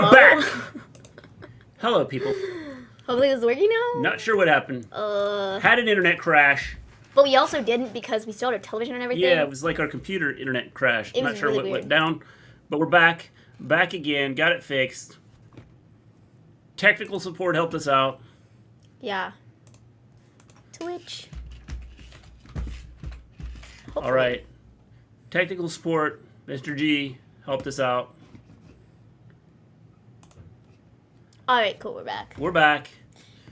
We're back! Hello, people. Hopefully it's working now. Not sure what happened. Had an internet crash. But we also didn't because we still had a television and everything. Yeah, it was like our computer internet crashed. It Not was sure really what weird. went down. But we're back. Back again. Got it fixed. Technical support helped us out. Yeah. Twitch. Hopefully. All right. Technical support, Mr. G, helped us out. All right, cool. We're back. We're back.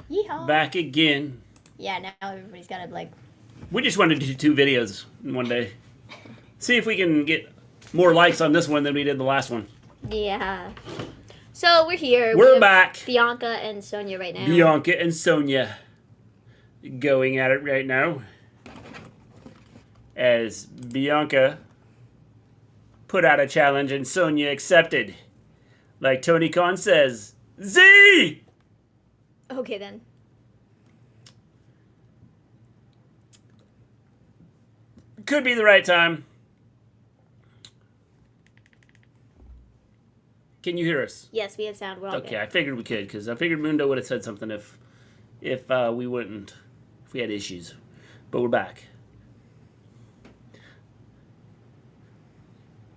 Yeehaw. Back again. Yeah, now everybody's got to, like... We just wanted to do 2 videos in one day. See if we can get more likes on this one than we did the last one. Yeah. So, we're here. We're with back. Bianca and Sonia right now. Bianca and Sonia going at it right now. As Bianca put out a challenge and Sonia accepted. Like Tony Khan says, Z! Okay, then. Could be the right time. Can you hear us? Yes, we have sound. We're all Okay, good. I figured we could, because I figured Mundo would have said something if we wouldn't, if we had issues. But we're back.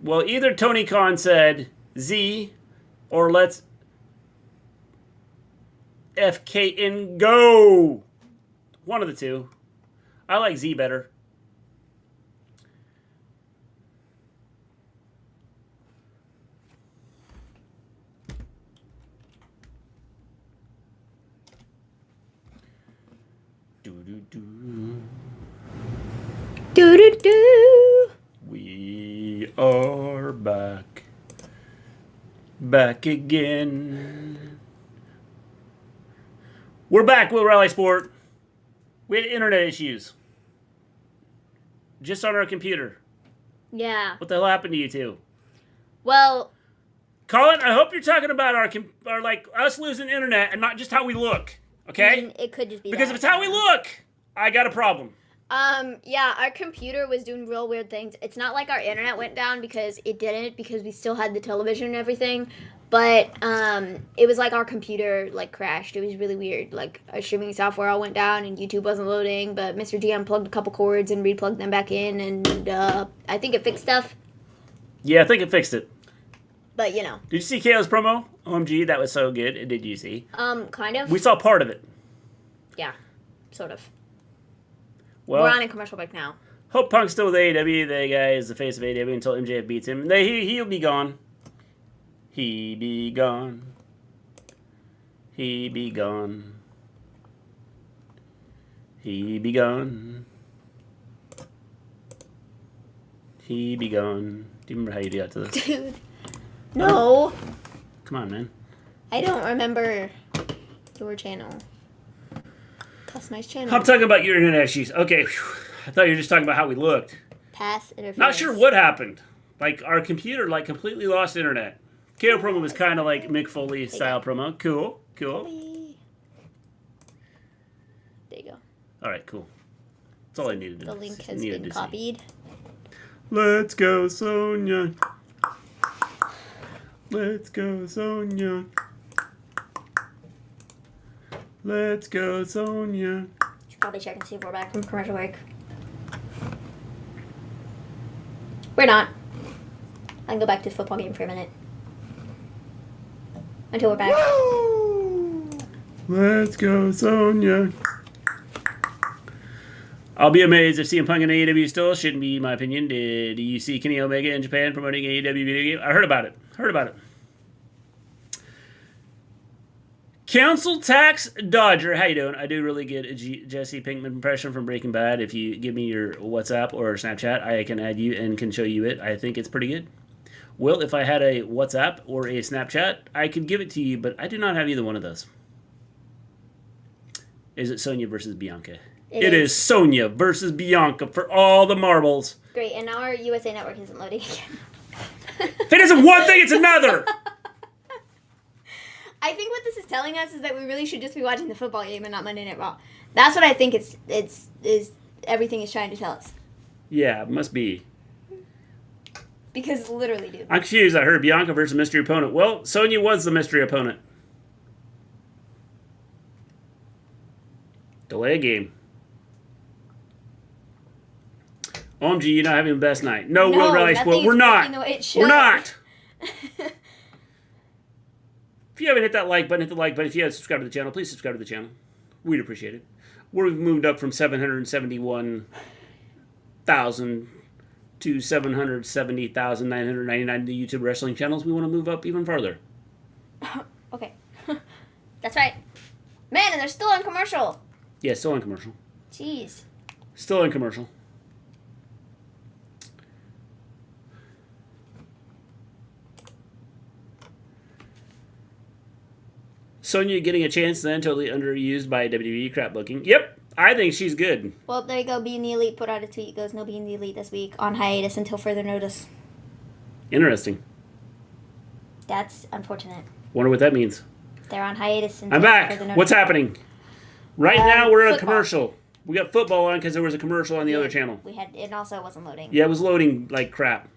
Well, either Tony Khan said Z, or let's FK and go. One of the two. I like Z better. Do-do-do. Do-do-do. We are back. Back again. We're back, Will Rally Sport. We had internet issues. Just on our computer. Yeah. What the hell happened to you two? Well... Colin, I hope you're talking about our like us losing internet and not just how we look. Okay? I mean, it could just be because that. if it's how we look, I got a problem. Yeah, our computer was doing real weird things. It's not like our internet went down because it didn't, because we still had the television and everything. But, it was like our computer, like, crashed. It was really weird. Like, our streaming software all went down and YouTube wasn't loading, but Mr. G unplugged a couple cords and replugged them back in, and, I think it fixed stuff. Yeah, I think it fixed it. But, you know. Did you see KO's promo? OMG, that was so good. Did you see? Kind of. We saw part of it. Yeah, sort of. Well, We're on a commercial break now. hope Punk's still with AEW. The guy is the face of AEW until MJF beats him. He'll be gone. He be gone. He be gone. He be gone. He be gone. Do you remember how you got to this? Dude. No. Come on, man. I don't remember your channel. Customize channel. I'm talking about your internet issues. Okay. Whew. I thought you were just talking about how we looked. Pass interference. Not sure what happened. Like, our computer, like, completely lost internet. KO promo was kind of like Mick Foley style promo. Cool. Cool. There you go. All right, cool. That's all I needed to The do. link has Needed been to see. copied. Let's go, Sonia. Let's go, Sonia. Let's go, Sonia. Should probably check and see if we're back from commercial break. We're not. I can go back to the football game for a minute. Until we're back. Let's go, Sonia. I'll be amazed if CM Punk and AEW still. Shouldn't be my opinion. Did you see Kenny Omega in Japan promoting AEW video game? I heard about it. Council Tax Dodger. How you doing? I do really get a Jesse Pinkman impression from Breaking Bad. If you give me your WhatsApp or Snapchat, I can add you and can show you it. I think it's pretty good. Well, if I had a WhatsApp or a Snapchat, I could give it to you, but I do not have either one of those. Is it Sonya versus Bianca? It is Sonya versus Bianca for all the marbles. Great, and now our USA Network isn't loading again. If it isn't one thing, it's another! I think what this is telling us is that we really should just be watching the football game and not Monday Night Raw. That's what I think it's everything is trying to tell us. Yeah, it must be. Because literally, dude. I'm confused. I heard Bianca versus mystery opponent. Well, Sonya was the mystery opponent. Delay a game. OMG, you're not having the best night. No, Will Riley spoiled. We're not. We're not. If you haven't hit that like button, hit the like button. If you haven't subscribed to the channel, please subscribe to the channel. We'd appreciate it. We've moved up from 771,000 to 770,999 the YouTube wrestling channels. We want to move up even further. Okay. That's right. Man, and they're still on commercial. Yeah, still on commercial. Jeez. Still on commercial. Sonya getting a chance then, totally underused by WWE crap booking. Yep, I think she's good. Well, there you go. Being the Elite put out a tweet. It goes, no Being the Elite this week on hiatus until further notice. Interesting. That's unfortunate. Wonder what that means. They're on hiatus until I'm back. further notice. What's happening? Right now we're on a football. commercial. We got football on because there was a commercial on the other channel. We had it also wasn't loading. Yeah, it was loading like crap.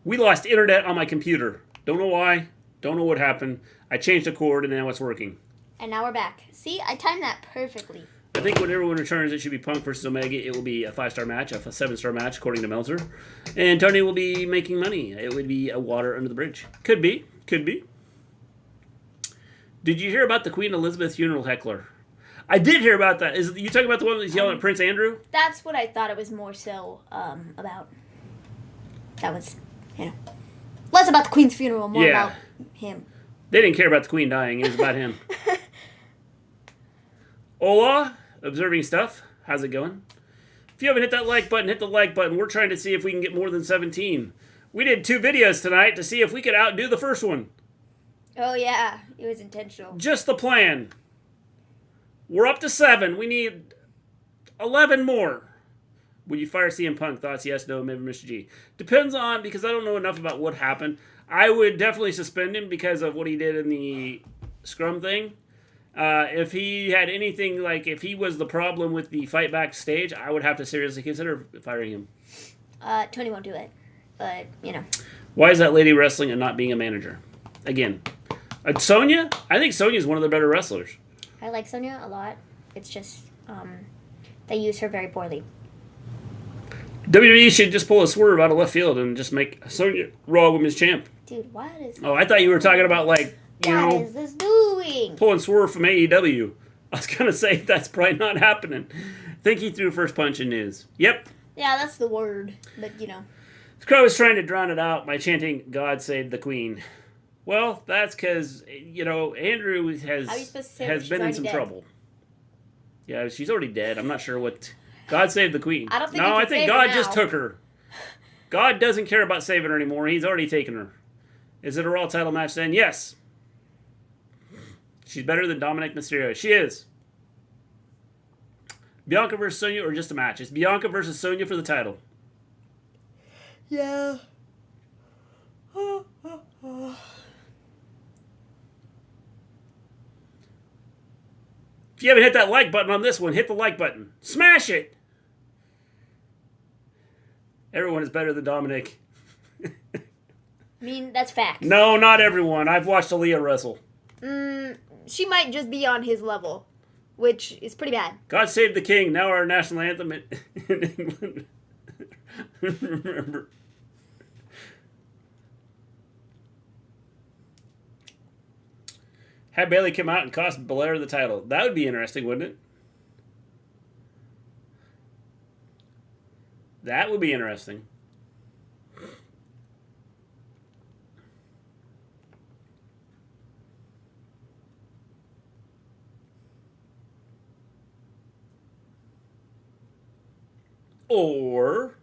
We lost internet on my computer. Don't know why. Don't know what happened. I changed the cord and now it's working. And now we're back. See, I timed that perfectly. I think when everyone returns, it should be Punk versus Omega. It will be a 5-star match, a 7-star match, according to Meltzer. And Tony will be making money. It would be a water under the bridge. Could be. Could be. Did you hear about the Queen Elizabeth funeral heckler? I did hear about that. Is you talking about the one that was yelling at Prince Andrew? That's what I thought it was more so about. That was, less about the Queen's funeral, more about him. They didn't care about the Queen dying. It was about him. Hola, observing stuff. How's it going? If you haven't hit that like button, hit the like button. We're trying to see if we can get more than 17. We did 2 videos tonight to see if we could outdo the first one. Oh, yeah. It was intentional. Just the plan. We're up to 7. We need 11 more. Would you fire CM Punk? Thoughts? Yes, no, maybe Mr. G. Depends on, because I don't know enough about what happened. I would definitely suspend him because of what he did in the scrum thing. If he had anything, like if he was the problem with the fight backstage, I would have to seriously consider firing him. Tony won't do it, but, Why is that lady wrestling and not being a manager? Again, Sonya? I think Sonya's one of the better wrestlers. I like Sonya a lot. It's just, they use her very poorly. WWE should just pull a swerve out of left field and just make Sonya Raw Women's Champ. Dude, what is... Oh, I thought you were talking about, like, what is this doing? Pulling swerve from AEW. I was going to say that's probably not happening. Think he threw first punch in news. Yep. Yeah, that's the word, but, The crowd was trying to drown it out by chanting, God save the Queen. Well, that's because, Andrew has been in some trouble. Yeah, she's already dead. I'm not sure what... God save the Queen. I don't think I think God just took her. God doesn't care about saving her anymore. He's already taken her. Is it a Raw title match then? Yes. She's better than Dominic Mysterio. She is. Bianca versus Sonya or just a match? It's Bianca versus Sonya for the title. Yeah. If you haven't hit that like button on this one, hit the like button. Smash it! Everyone is better than Dominic. I mean, that's facts. No, not everyone. I've watched Aaliyah wrestle. She might just be on his level, which is pretty bad. God Save the King, now our national anthem in England. Remember. Have Bayley come out and cost Belair the title. That would be interesting, wouldn't it? That would be interesting. Or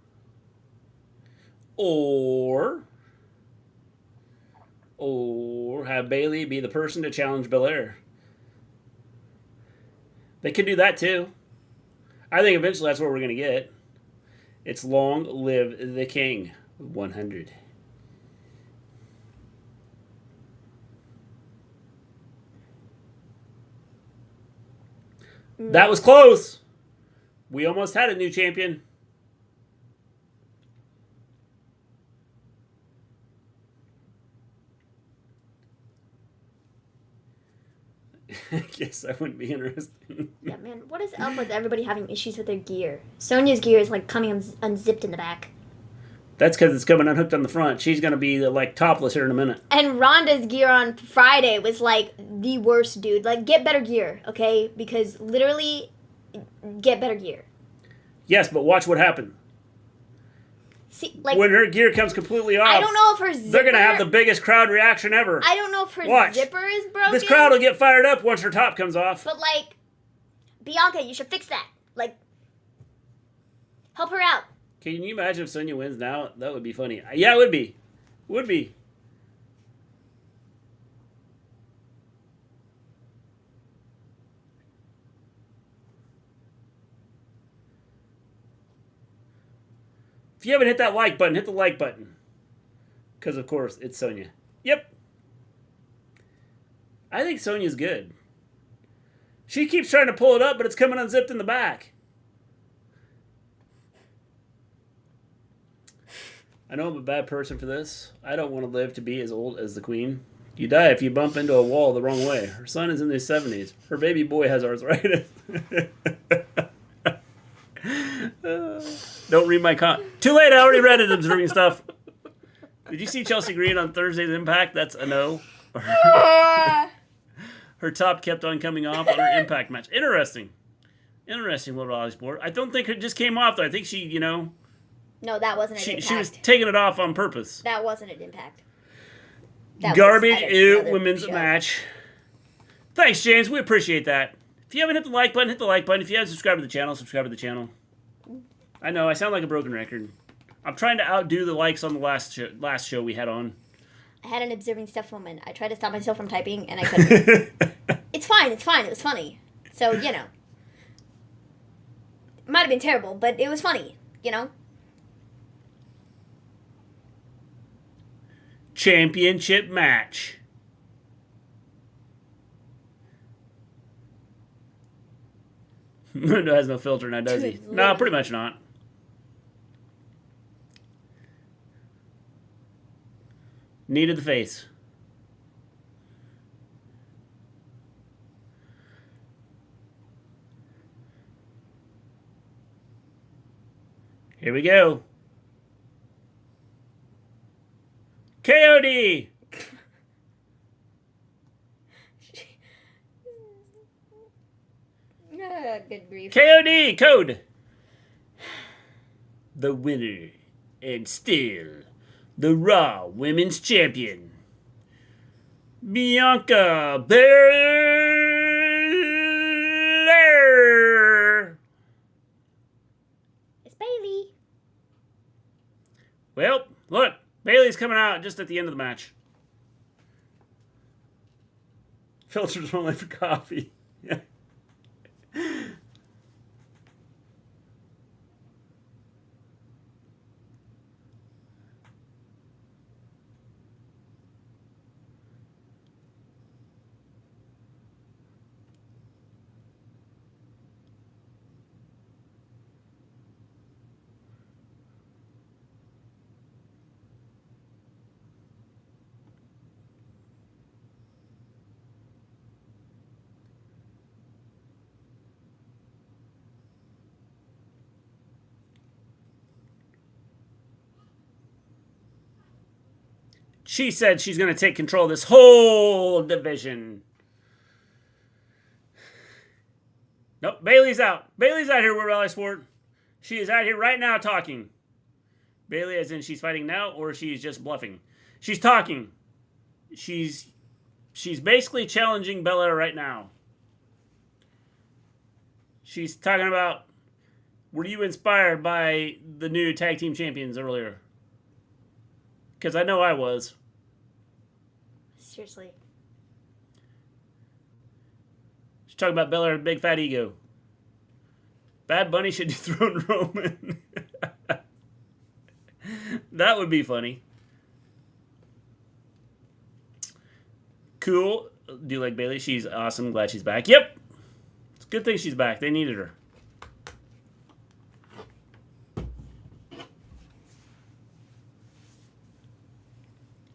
have Bayley be the person to challenge Belair. They could do that too. I think eventually that's what we're going to get. It's Long Live the King 100. That was close. We almost had a new champion. I guess that wouldn't be interesting. Yeah, man. What is up with everybody having issues with their gear? Sonya's gear is like coming unzipped in the back. That's because it's coming unhooked on the front. She's going to be like topless here in a minute. And Ronda's gear on Friday was like the worst, dude. Like, get better gear, okay? Because literally, get better gear. Yes, but watch what happened. See, like, when her gear comes completely off, I don't know if her zipper... They're going to have the biggest crowd reaction ever. I don't know if her zipper is broken. This crowd will get fired up once her top comes off. But, like, Bianca, you should fix that. Like, help her out. Can you imagine if Sonya wins now? That would be funny. Yeah, it would be. Would be. If you haven't hit that like button, hit the like button. Because, of course, it's Sonya. Yep. I think Sonya's good. She keeps trying to pull it up, but it's coming unzipped in the back. I know I'm a bad person for this. I don't want to live to be as old as the Queen. You die if you bump into a wall the wrong way. Her son is in his 70s. Her baby boy has arthritis. Don't read my Too late, I already read it, observing stuff. Did you see Chelsea Green on Thursday's Impact? That's a no. Her top kept on coming off on her Impact match. Interesting. Interesting little Ollie Sport. I don't think it just came off, though. I think she, you know... No, that wasn't an Impact. She was taking it off on purpose. That wasn't an Impact. Garbage women's match. Thanks, James. We appreciate that. If you haven't hit the like button, hit the like button. If you haven't subscribed to the channel, subscribe to the channel. I know, I sound like a broken record. I'm trying to outdo the likes on the last show we had on. I had an observing stuff moment. I tried to stop myself from typing, and I couldn't. It's fine. It was funny. So, you know. It might have been terrible, but it was funny. You know? Championship match. Mundo has no filter now, does he? No, pretty much not. Knee to the face. Here we go. KOD! Good grief. KOD! Code! The winner, and still the Raw Women's Champion, Bianca Belair! It's Bailey. Well, look. Bailey's coming out just at the end of the match. Filters only for coffee. She said she's going to take control of this whole division. Nope, Bailey's out. Bailey's out here with Rally Sport. She is out here right now talking. Bailey as in she's fighting now or she's just bluffing. She's talking. She's basically challenging Belair right now. She's talking about, were you inspired by the new tag team champions earlier? Because I know I was. Seriously. She's talking about Belair's big fat ego. Bad Bunny should dethrone Roman. That would be funny. Cool. Do you like Bailey? She's awesome. Glad she's back. Yep. It's a good thing she's back. They needed her.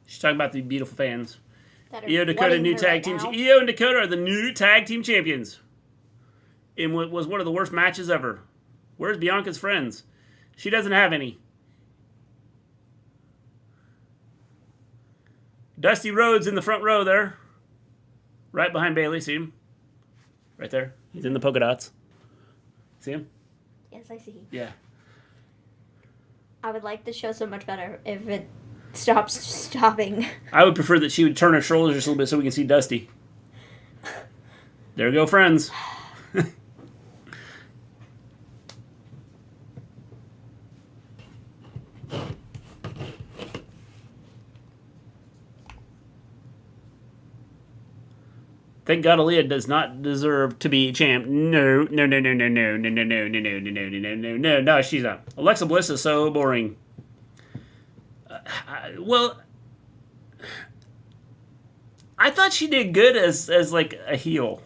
She's talking about the beautiful fans. That are Io Dakota, wanting new her tag right team. now. Io and Dakota are the new tag team champions. In what was one of the worst matches ever. Where's Bianca's friends? She doesn't have any. Dusty Rhodes in the front row there. Right behind Bailey. See him? Right there. He's in the polka dots. See him? Yes, I see. Yeah. I would like the show so much better if it stops stopping. I would prefer that she would turn her shoulders just a little bit so we can see Dusty. There go, friends. Thank God Aaliyah does not deserve to be champ. No, no, no, no, no, no, no, no, no, no, no, no, no, no, no, no, no, she's not. Alexa Bliss is so boring. Well, I thought she did good as like a heel.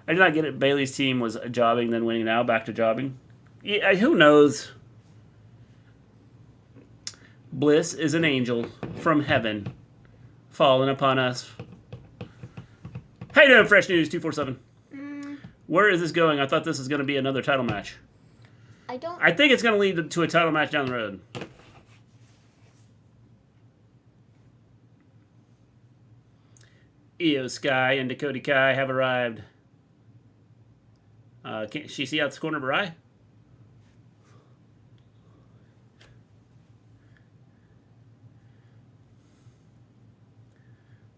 I did not get it. Bailey's team was jobbing, then winning. Now back to jobbing. Yeah, who knows? Bliss is an angel from heaven, fallen upon us. How you doing, Fresh News 247? Where is this going? I thought this was going to be another title match. I think it's going to lead to a title match down the road. Io Sky and Dakota Kai have arrived. Can't she see out the corner of her eye?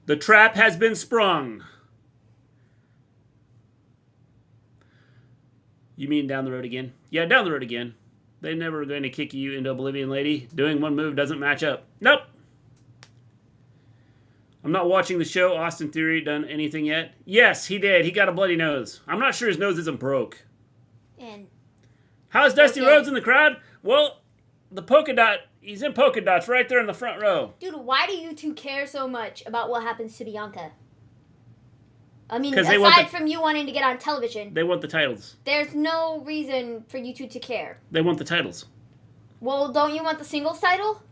The trap has been sprung. You mean down the road again? Yeah, down the road again. They never are going to kick you into oblivion, lady. Doing one move doesn't match up. Nope. I'm not watching the show. Austin Theory done anything yet? Yes, he did. He got a bloody nose. I'm not sure his nose isn't broke. And how's Dusty Rhodes in the crowd? Well, the polka dot. He's in polka dots right there in the front row. Dude, why do you two care so much about what happens to Bianca? I mean, 'Cause aside from you wanting to get on television, They want the titles. there's no reason for you two to care. They want the titles. Well, don't you want the singles title?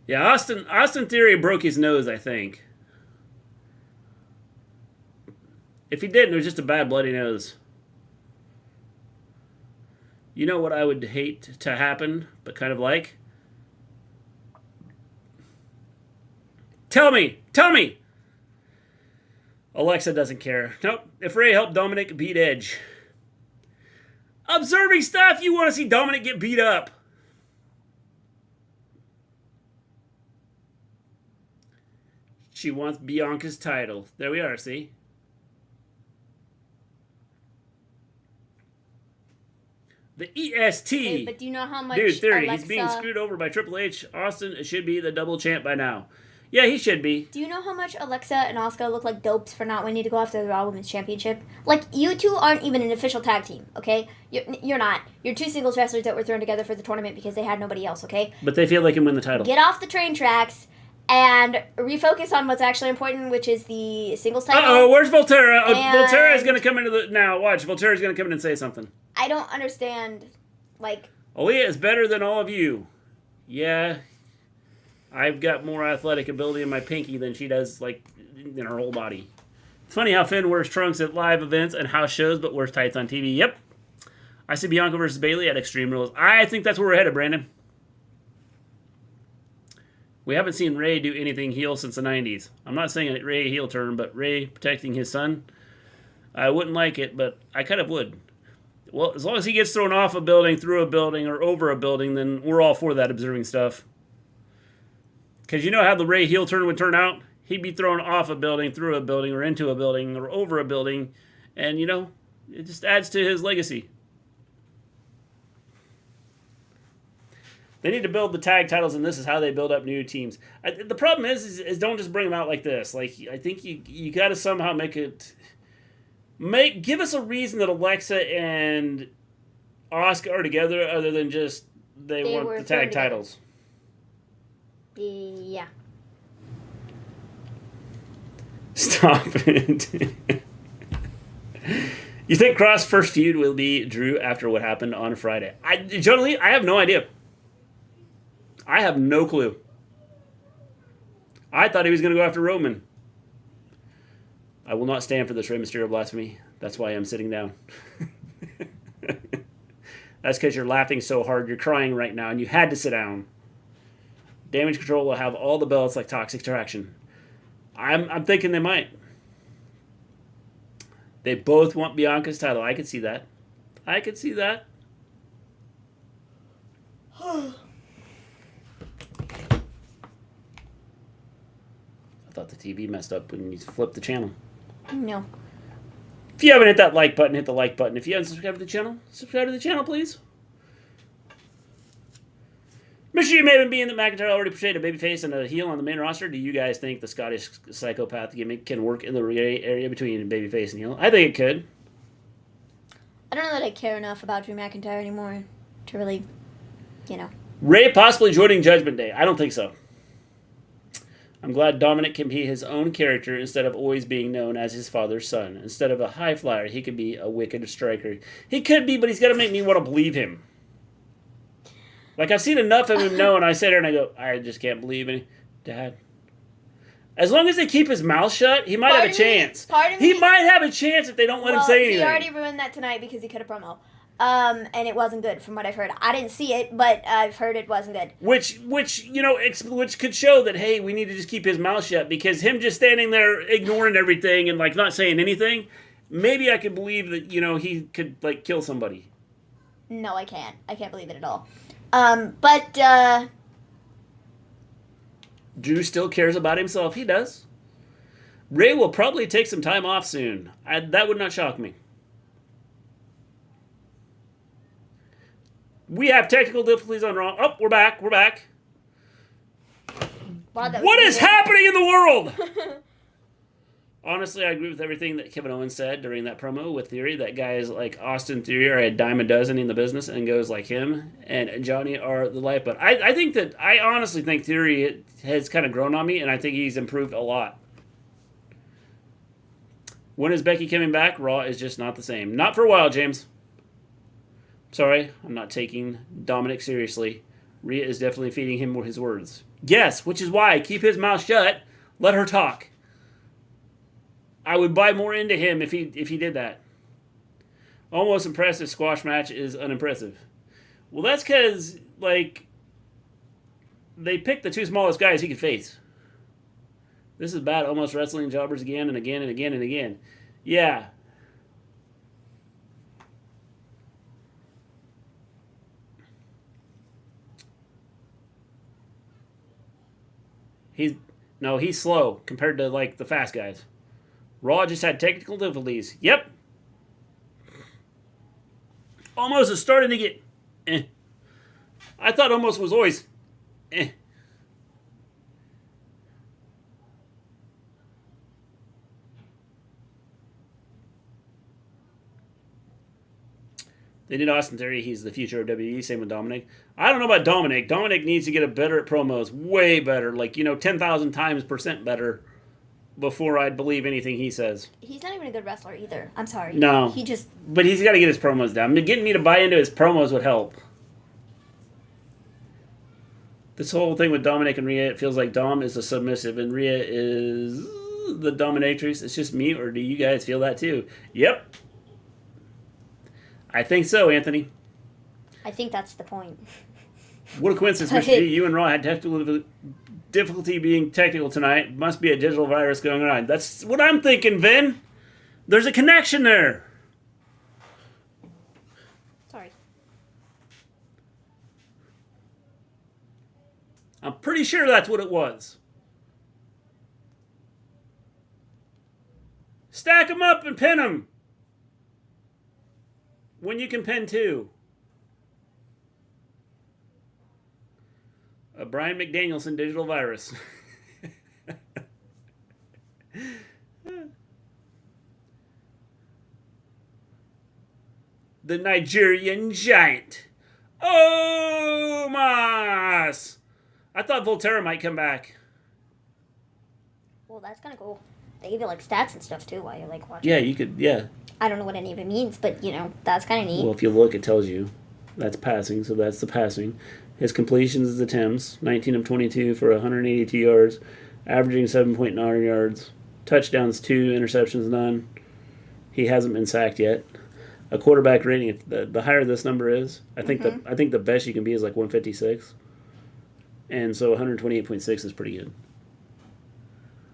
Yeah, Austin Theory broke his nose, I think. If he didn't, it was just a bad bloody nose. You know what I would hate to happen, but kind of like? Tell me! Alexa doesn't care. Nope. If Ray helped Dominic beat Edge. Observing stuff, you want to see Dominic get beat up. She wants Bianca's title. There we are, see? The EST. Hey, but do you know how much Dude, Theory, Alexa... he's being screwed over by Triple H. Austin should be the double champ by now. Yeah, he should be. Do you know how much Alexa and Asuka look like dopes for not wanting to go after the Raw Women's Championship? Like, you two aren't even an official tag team, okay? You're not. You're two singles wrestlers that were thrown together for the tournament because they had nobody else, okay? But they feel they can win the title. Get off the train tracks and refocus on what's actually important, which is the singles title. Uh-oh, where's Volterra? And... Volterra is going to come into the... Now, watch. Volterra's going to come in and say something. I don't understand, like... Aaliyah is better than all of you. Yeah... I've got more athletic ability in my pinky than she does, like, in her whole body. It's funny how Finn wears trunks at live events and house shows, but wears tights on TV. Yep. I see Bianca versus Bailey at Extreme Rules. I think that's where we're headed, Brandon. We haven't seen Ray do anything heel since the 90s. I'm not saying a Ray heel turn, but Ray protecting his son. I wouldn't like it, but I kind of would. Well, as long as he gets thrown off a building, through a building, or over a building, then we're all for that observing stuff. Because you know how the Ray heel turn would turn out? He'd be thrown off a building, through a building, or into a building, or over a building. And, you know, it just adds to his legacy. They need to build the tag titles, and this is how they build up new teams. The problem is don't just bring them out like this. Like, I think you got to somehow make it... Give us a reason that Alexa and Asuka are together other than just they want the tag titles. Yeah. Stop it. You think Cross' first feud will be Drew after what happened on Friday? Generally, I have no idea. I have no clue. I thought he was going to go after Roman. I will not stand for this Rey Mysterio blasphemy. That's why I'm sitting down. That's because you're laughing so hard. You're crying right now, and you had to sit down. Damage Control will have all the belts like Toxic Attraction. I'm thinking they might. They both want Bianca's title. I could see that. I could see that. I thought the TV messed up when you flipped the channel. No. If you haven't hit that like button, hit the like button. If you haven't subscribed to the channel, subscribe to the channel, please. Mysterio Maven being that McIntyre already portrayed a babyface and a heel on the main roster, do you guys think the Scottish psychopath gimmick can work in the gray area between babyface and heel? I think it could. I don't know that I care enough about Drew McIntyre anymore to really, Ray possibly joining Judgment Day. I don't think so. I'm glad Dominic can be his own character instead of always being known as his father's son. Instead of a high flyer, he could be a wicked striker. He could be, but he's got to make me want to believe him. Like, I've seen enough of him know, and I sit there and I go, I just can't believe it. Dad. As long as they keep his mouth shut, he might have a chance. He might have a chance if they don't let him say anything. He already ruined that tonight because he cut a promo. And it wasn't good from what I've heard. I didn't see it, but I've heard it wasn't good. Which could show that, hey, we need to just keep his mouth shut, because him just standing there ignoring everything and, like, not saying anything, maybe I could believe that, he could, like, kill somebody. No, I can't. I can't believe it at all. Drew still cares about himself. He does. Ray will probably take some time off soon. That would not shock me. We have technical difficulties on Raw. Oh, we're back. We're back. Wow, what is happening in the world? Honestly, I agree with everything that Kevin Owens said during that promo with Theory. That guy is like Austin Theory, or a dime a dozen in the business, and goes like him. And Johnny are the life. But I honestly think Theory has kind of grown on me, and I think he's improved a lot. When is Becky coming back? Raw is just not the same. Not for a while, James. Sorry, I'm not taking Dominic seriously. Rhea is definitely feeding him his words. Yes, which is why keep his mouth shut. Let her talk. I would buy more into him if he did that. Almost impressive squash match is unimpressive. Well, that's because, like, they picked the two smallest guys he could face. This is bad. Almost wrestling jobbers again and again and again and again. Yeah. He's slow compared to, like, the fast guys. Raw just had technical difficulties. Yep. Almost is starting to get... I thought Almost was always... They did Austin Theory. He's the future of WWE. Same with Dominic. I don't know about Dominic. Dominic needs to get better at promos. Way better. Like, 10,000 times % better before I'd believe anything he says. He's not even a good wrestler either. I'm sorry. No. But he's got to get his promos down. I mean, getting me to buy into his promos would help. This whole thing with Dominic and Rhea, it feels like Dom is a submissive and Rhea is the dominatrix. It's just me, or do you guys feel that too? Yep. I think so, Anthony. I think that's the point. What a coincidence, Mr. G. You and Raw had technical difficulty being technical tonight. Must be a digital virus going on. That's what I'm thinking, Vin. There's a connection there. Sorry. I'm pretty sure that's what it was. Stack them up and pin them. When you can pin two. A Brian McDanielson digital virus. The Nigerian Giant. Omos! I thought Volterra might come back. Well, that's kind of cool. They give you, like, stats and stuff, too, while you're, like, watching. Yeah, you could, yeah. I don't know what any of it means, but, that's kind of neat. Well, if you look, it tells you. That's passing, so that's the passing. His completions is attempts, 19 of 22 for 182 yards. averaging 7.9 yards, touchdowns 2, interceptions none. He hasn't been sacked yet. A quarterback rating, the higher this number is, I think the best you can be is like 156. And so 128.6 is pretty good.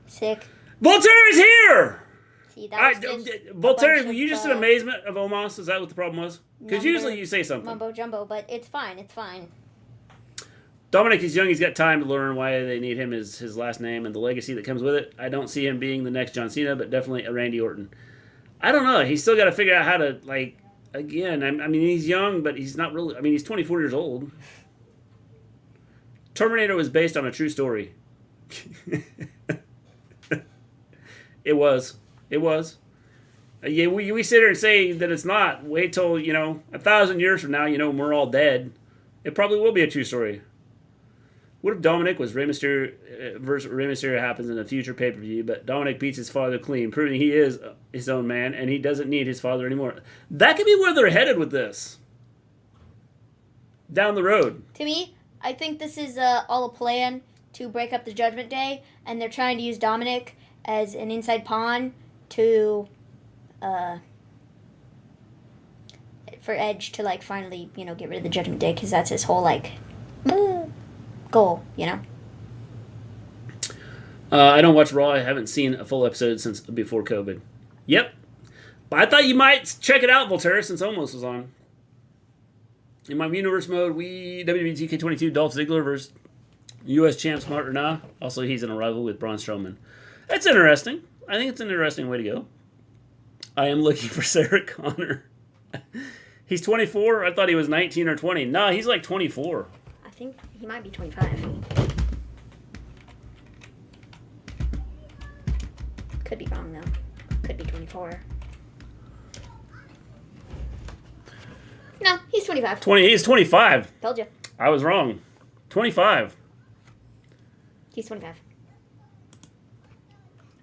Sick. Voltaire is here! See, that was Voltaire, were you just in amazement of Omos? Is that what the problem was? Because usually you say something. Mumbo jumbo, but it's fine. It's fine. Dominic is young. He's got time to learn why they need him as his last name and the legacy that comes with it. I don't see him being the next John Cena, but definitely a Randy Orton. I don't know. He's still got to figure out how to, like, again, I mean, he's young, but he's not really, I mean, he's 24 years old. Terminator was based on a true story. It was. Yeah, we sit here and say that it's not. Wait till, 1,000 years from now, when we're all dead. It probably will be a true story. What if Dominic was Rey Mysterio versus Rey Mysterio happens in a future pay-per-view, but Dominic beats his father clean, proving he is his own man, and he doesn't need his father anymore. That could be where they're headed with this. Down the road. To me, I think this is all a plan to break up the Judgment Day, and they're trying to use Dominic as an inside pawn to, for Edge to, like, finally, get rid of the Judgment Day, because that's his whole, like, goal, I don't watch Raw. I haven't seen a full episode since before COVID. Yep. But I thought you might check it out, Voltaire, since Almost was on. In my universe mode, WWE 2K22 Dolph Ziggler versus U.S. champ Mark Renah. Also, he's in a rival with Braun Strowman. That's interesting. I think it's an interesting way to go. I am looking for Sarah Connor. He's 24. I thought he was 19 or 20. Nah, he's like 24. I think he might be 25. Could be wrong, though. Could be 24. No, he's 25. He's 25. Told you. I was wrong. 25. He's 25.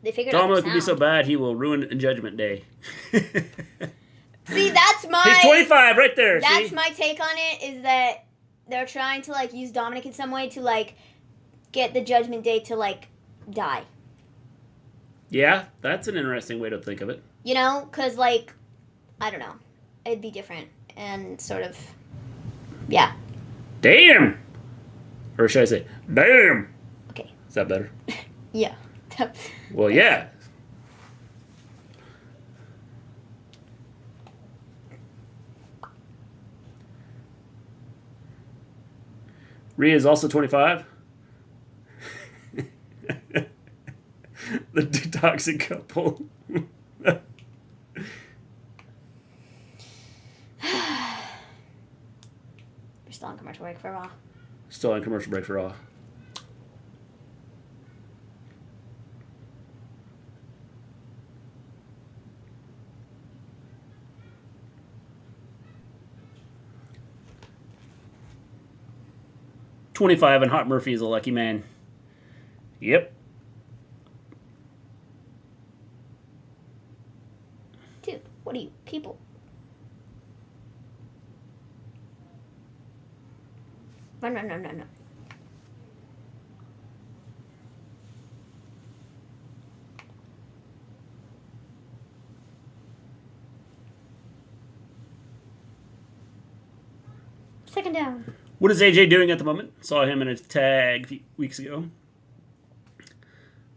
They figured Dominic out will be so bad he will ruin Judgment Day. See, that's my... He's 25 right there, That's see? my take on it, is that they're trying to, like, use Dominic in some way to, like, get the Judgment Day to, like, die. Yeah, that's an interesting way to think of it. Because, like, I don't know. It'd be different. And sort of, yeah. Damn! Or should I say, damn! Okay. Is that better? Yeah. Well, yeah. Rhea is also 25. The toxic couple. We're still on commercial break for Raw. Still on commercial break for Raw. $25 and Hot Murphy is a lucky man. Yep. Dude, what are you, people? No. Second down. What is AJ doing at the moment? Saw him in a tag a few weeks ago.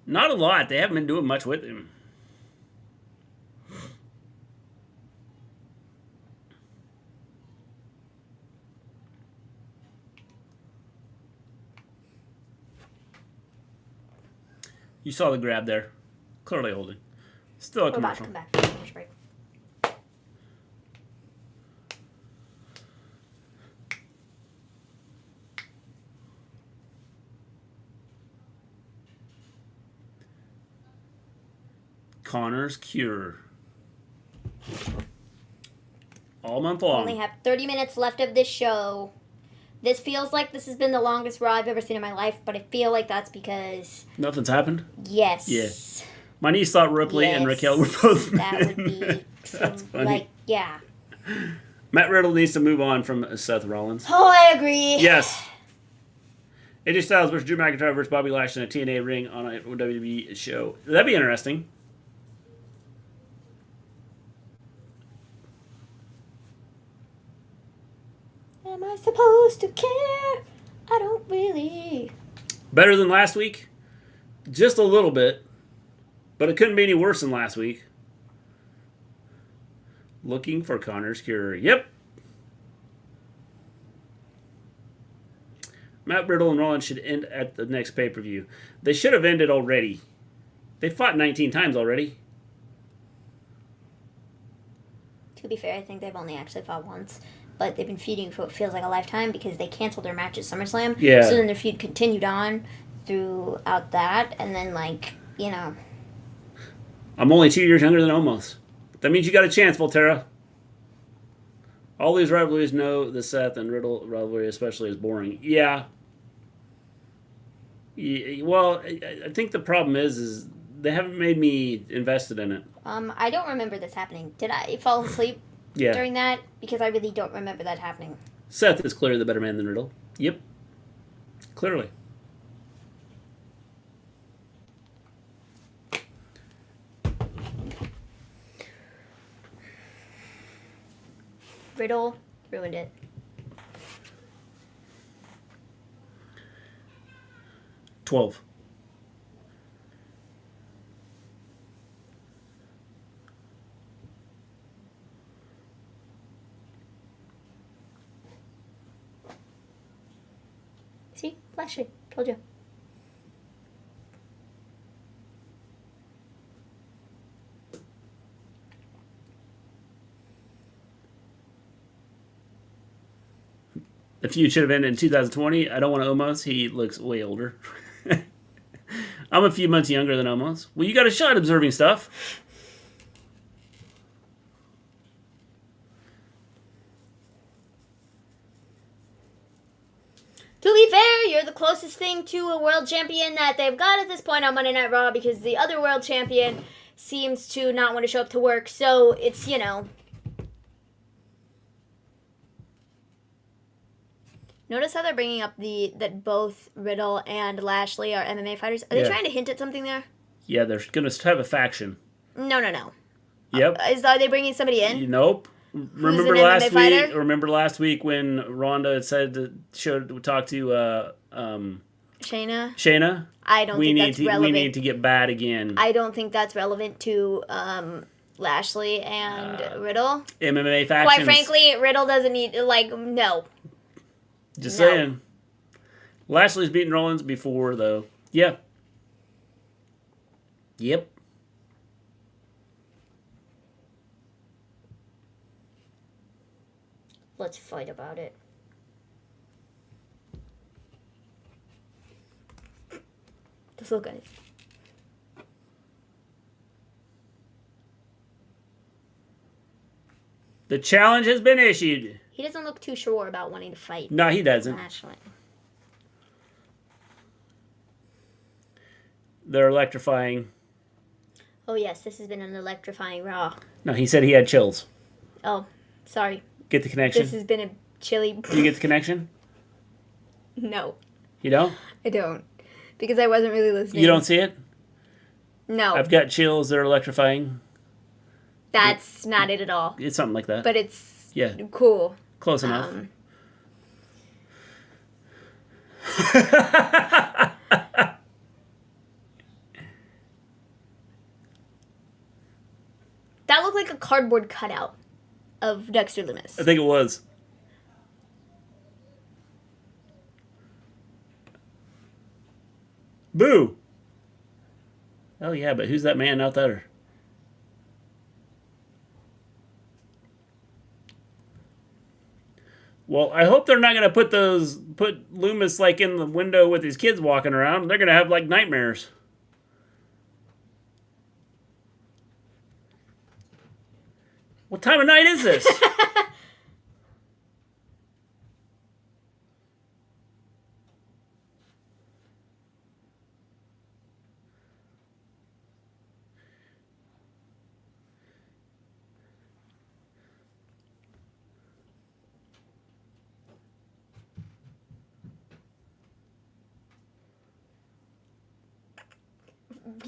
Not a lot. They haven't been doing much with him. You saw the grab there. Clearly holding. Still a commercial. Come back. Commercial break. Connor's Cure. All month long. Only have 30 minutes left of this show. This feels like this has been the longest Raw I've ever seen in my life, but I feel like that's because... Nothing's happened? Yes. Yeah. My niece thought Ripley and Raquel were both That would be... That's funny. Like, yeah. Matt Riddle needs to move on from Seth Rollins. Oh, I agree. Yes. AJ Styles versus Drew McIntyre versus Bobby Lashley in a TNA ring on a WWE show. That'd be interesting. Am I supposed to care? I don't really. Better than last week? Just a little bit. But it couldn't be any worse than last week. Looking for Connor's cure. Yep. Matt Riddle and Rollins should end at the next pay-per-view. They should have ended already. They fought 19 times already. To be fair, I think they've only actually fought once. But they've been feuding for what feels like a lifetime because they canceled their match at SummerSlam. Yeah. So then their feud continued on throughout that. And then, I'm only 2 years younger than Omos. That means you got a chance, Volterra. All these rivalries know the Seth and Riddle rivalry especially is boring. Yeah. Well, I think the problem is they haven't made me invested in it. I don't remember this happening. Did I fall asleep during that? Because I really don't remember that happening. Seth is clearly the better man than Riddle. Yep. Clearly. Riddle ruined it. $12. See? Lashley. Told you. The feud should have ended in 2020. I don't want Omos. He looks way older. I'm a few months younger than Omos. Well, you got a shot observing stuff. To be fair, you're the closest thing to a world champion that they've got at this point on Monday Night Raw because the other world champion seems to not want to show up to work. So it's, Notice how they're bringing up that both Riddle and Lashley are MMA fighters. Are they trying to hint at something there? Yeah, they're going to have a faction. No. Yep. Are they bringing somebody in? Nope. Remember an last MMA fighter? week? Remember last week when Rhonda had said to talk to Shayna? Shayna? I don't think that's relevant. We need to get bad again. I don't think that's relevant to Lashley and Riddle. MMA factions. Quite frankly, Riddle doesn't need no. Just saying. Lashley's beaten Rollins before, though. Yeah. Yep. Let's fight about it. Let's look at it. The challenge has been issued. He doesn't look too sure about wanting to fight. No, he doesn't. Actually. They're electrifying. Oh, yes, this has been an electrifying Raw. No, he said he had chills. Oh, sorry. Get the connection? This has been a chilly... Do you get the connection? No. You don't? I don't. Because I wasn't really listening. You don't see it? No. I've got chills that are electrifying. That's not it at all. It's something like that. But it's cool. Close enough. That looked like a cardboard cutout of Dexter Lumis. I think it was. Boo! Oh yeah, but who's that man out there? Well, I hope they're not going to put Loomis like in the window with his kids walking around. They're going to have like nightmares. What time of night is this?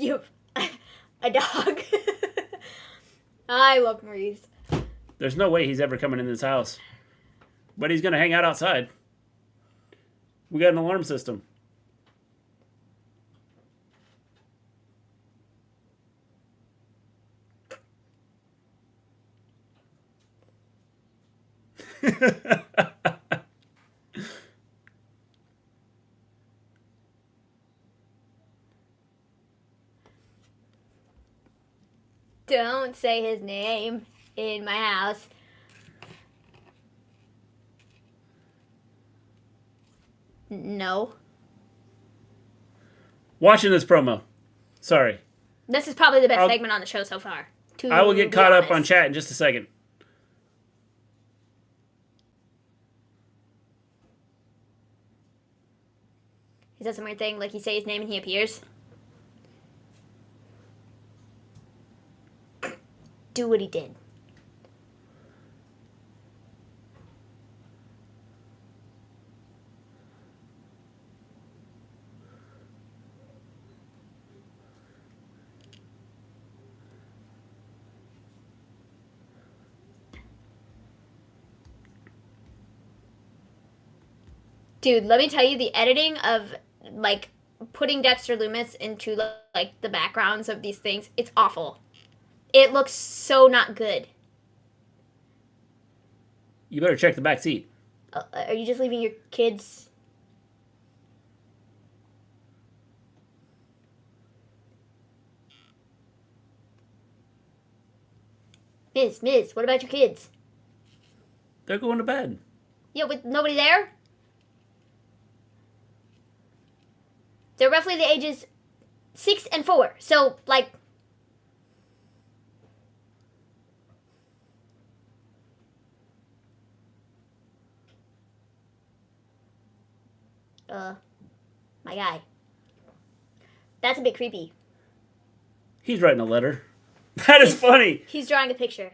You a dog. I love Maurice. There's no way he's ever coming in this house. But he's going to hang out outside. We got an alarm system. Don't say his name in my house. No. Watching this promo. Sorry. This is probably the best segment on the show so far. I will get caught up on chat in just a second. Is that some weird thing? Like you say his name and he appears? Do what he did. Dude, let me tell you, the editing of, like, putting Dexter Lumis into, like, the backgrounds of these things, it's awful. It looks so not good. You better check the back seat. Are you just leaving your kids? Miss, what about your kids? They're going to bed. Yeah, with nobody there? They're roughly the ages 6 and 4. So, like... my guy. That's a bit creepy. He's writing a letter. That is funny. He's drawing a picture.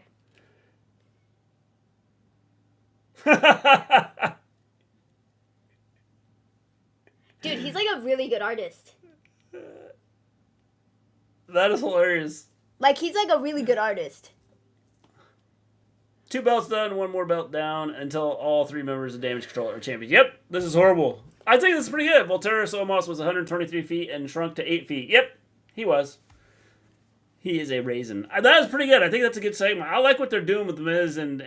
Dude, he's like a really good artist. That is hilarious. Like, he's like a really good artist. 2 belts done, 1 more belt down until all 3 members of Damage Control are champions. Yep, this is horrible. I think this is pretty good. Volterra Omos was 123 feet and shrunk to 8 feet. Yep, he was. He is a raisin. That was pretty good. I think that's a good segment. I like what they're doing with The Miz and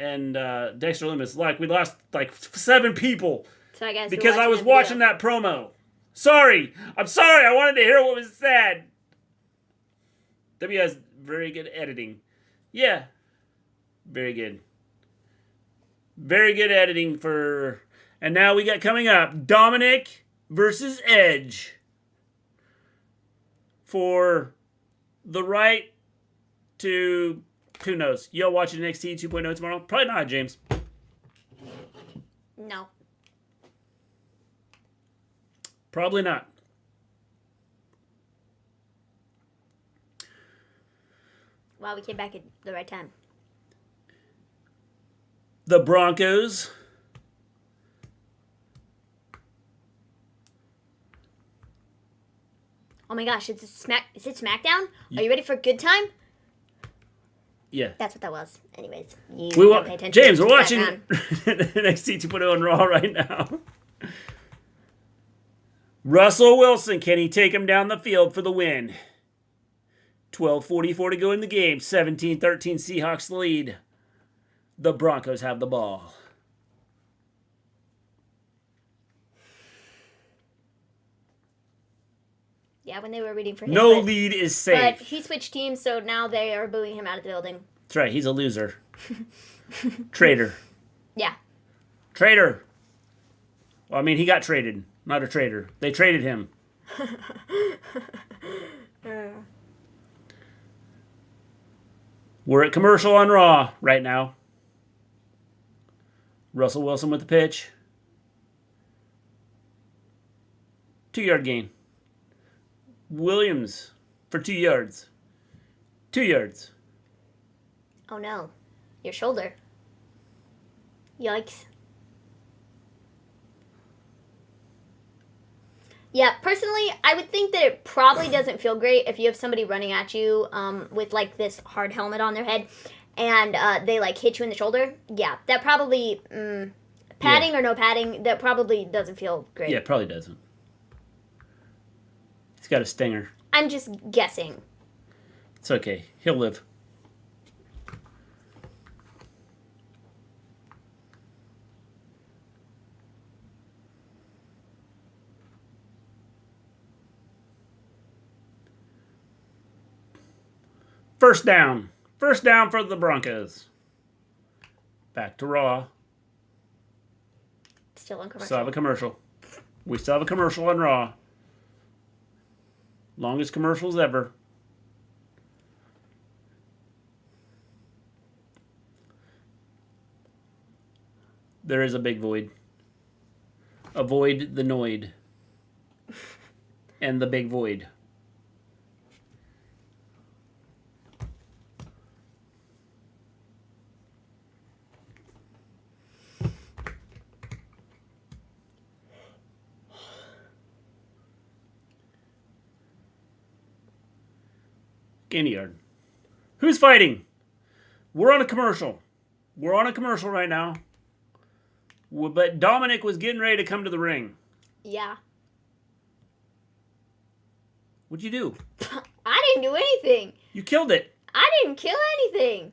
Dexter Lumis. Like, we lost like 7 people. So I guess because I was watching that promo. Sorry. I'm sorry. I wanted to hear what was said. W has very good editing. Yeah. Very good. Very good editing for... And now we got coming up Dominic versus Edge for the right to... Who knows? Y'all watching NXT 2.0 tomorrow? Probably not, James. No. Probably not. Wow, we came back at the right time. The Broncos. Oh my gosh, is it SmackDown? Are you ready for a good time? Yeah. That's what that was. Anyways, pay attention. James, we're watching NXT 2.0 on Raw right now. Russell Wilson, can he take him down the field for the win? 12:44 to go in the game. 17-13 Seahawks lead. The Broncos have the ball. Yeah, when they were rooting for him. No lead is safe. But he switched teams, so now they are booing him out of the building. That's right. He's a loser. Traitor. Yeah. Traitor. Well, I mean, he got traded. Not a traitor. They traded him. We're at commercial on Raw right now. Russell Wilson with the pitch. 2-yard gain. Williams for 2 yards. 2 yards. Oh no. Your shoulder. Yikes. Yeah, personally, I would think that it probably doesn't feel great if you have somebody running at you with like this hard helmet on their head and they like hit you in the shoulder. Yeah, that probably, padding or no padding, that probably doesn't feel great. Yeah, it probably doesn't. He's got a stinger. I'm just guessing. It's okay. He'll live. First down. First down for the Broncos. Back to Raw. Still on commercial. Still have a commercial. We still have a commercial on Raw. Longest commercials ever. There is a big void. Avoid the noid. And the big void. Gainy yard. Who's fighting? We're on a commercial. We're on a commercial right now. But Dominic was getting ready to come to the ring. Yeah. What'd you do? I didn't do anything. You killed it. I didn't kill anything.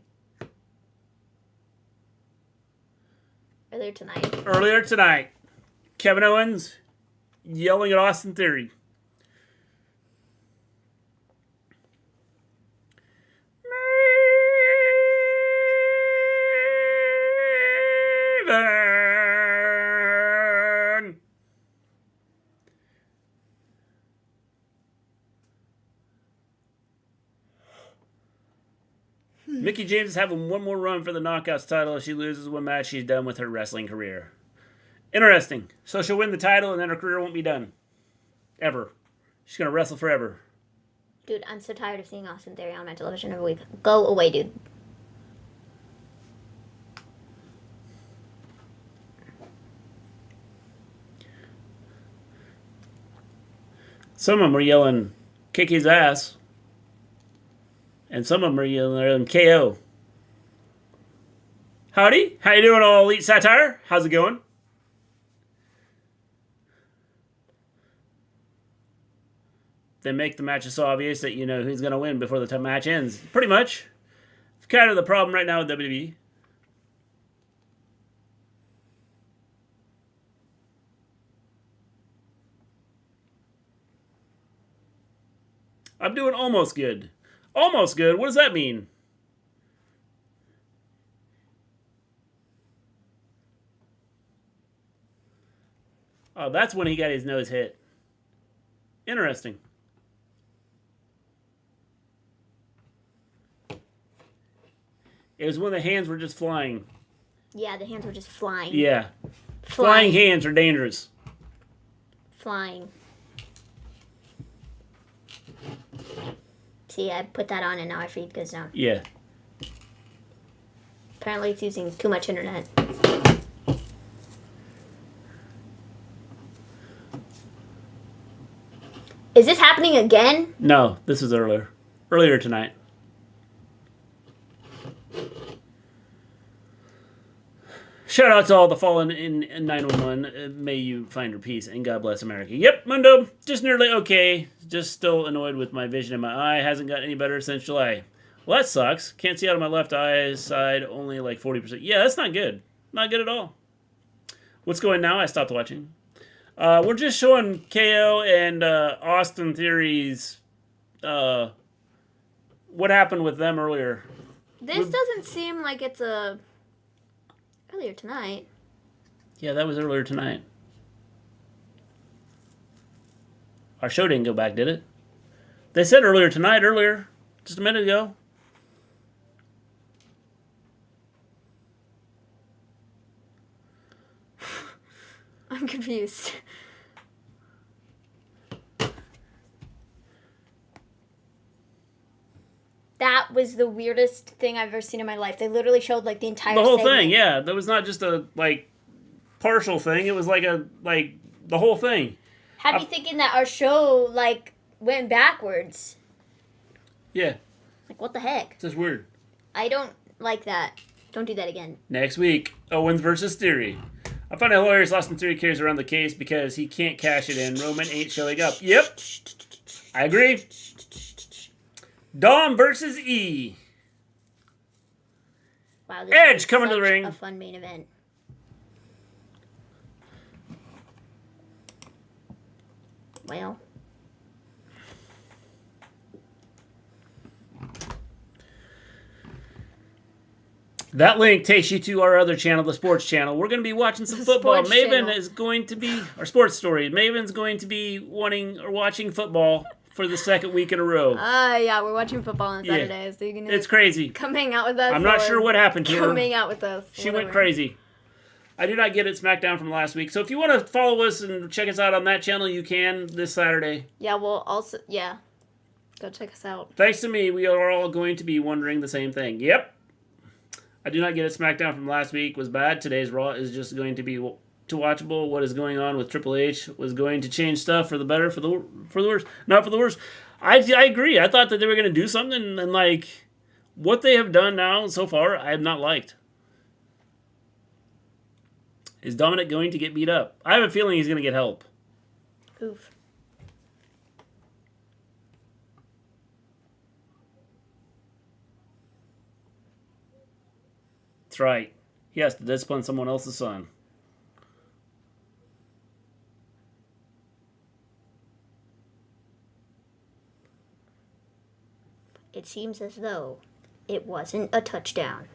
Earlier tonight, Kevin Owens yelling at Austin Theory. Maven. Mickie James is having one more run for the Knockouts title. If she loses one match, she's done with her wrestling career. Interesting. So she'll win the title and then her career won't be done. Ever. She's going to wrestle forever. Dude, I'm so tired of seeing Austin Theory on my television every week. Go away, dude. Some of them are yelling, kick his ass. And some of them are yelling, KO. Howdy. How you doing, all Elite Satire? How's it going? They make the matches so obvious that you know who's going to win before the match ends. Pretty much. It's kind of the problem right now with WWE. I'm doing almost good. Almost good? What does that mean? Oh, that's when he got his nose hit. Interesting. It was when the hands were just flying. Yeah, the hands were just flying. Yeah. Flying hands are dangerous. Flying. See, I put that on and now our feed goes down. Yeah. Apparently it's using too much internet. Is this happening again? No, this was earlier. Earlier tonight. Shout out to all the fallen in 911. May you find your peace and God bless America. Yep, Mundo, just nearly okay. Just still annoyed with my vision in my eye. Hasn't got any better since July. Well, that sucks. Can't see out of my left eye side, only like 40%. Yeah, that's not good. Not good at all. What's going now? I stopped watching. We're just showing KO and Austin Theory's what happened with them earlier. This doesn't seem like it's a... Earlier tonight. Yeah, that was earlier tonight. Our show didn't go back, did it? They said earlier tonight, just a minute ago. I'm confused. That was the weirdest thing I've ever seen in my life. They literally showed like the entire whole segment. thing, yeah. That was not just a like partial thing. It was like the whole thing. Had me thinking that our show, like, went backwards. Yeah. Like, what the heck? It's just weird. I don't like that. Don't do that again. Next week, Owens versus Theory. I find it hilarious Austin Theory carries around the case because he can't cash it in. Roman ain't showing up. Yep. I agree. Dom versus E. Wow, this Edge is coming to the such ring. A fun main event. Well. That link takes you to our other channel, the sports channel. We're going to be watching some football. Sports Maven channel. is going to be, our sports story. Maven's going to be watching football for the second week in a row. Yeah, we're watching football on Yeah. Saturday, so you can It's crazy. come hang out with us. I'm not or sure what happened to her. Come hang out with us. She went whatever. crazy. I do not get it SmackDown from last week. So if you want to follow us and check us out on that channel, you can this Saturday. Yeah, well, also, yeah. Go check us out. Thanks to me, we are all going to be wondering the same thing. Yep. I do not get it SmackDown from last week was bad. Today's Raw is just going to be too watchable. What is going on with Triple H was going to change stuff for the better, for the worse, not for the worse. I agree. I thought that they were going to do something, and like what they have done now so far, I have not liked. Is Dominic going to get beat up? I have a feeling he's going to get help. Oof. That's right. He has to discipline someone else's son. It seems as though it wasn't a touchdown.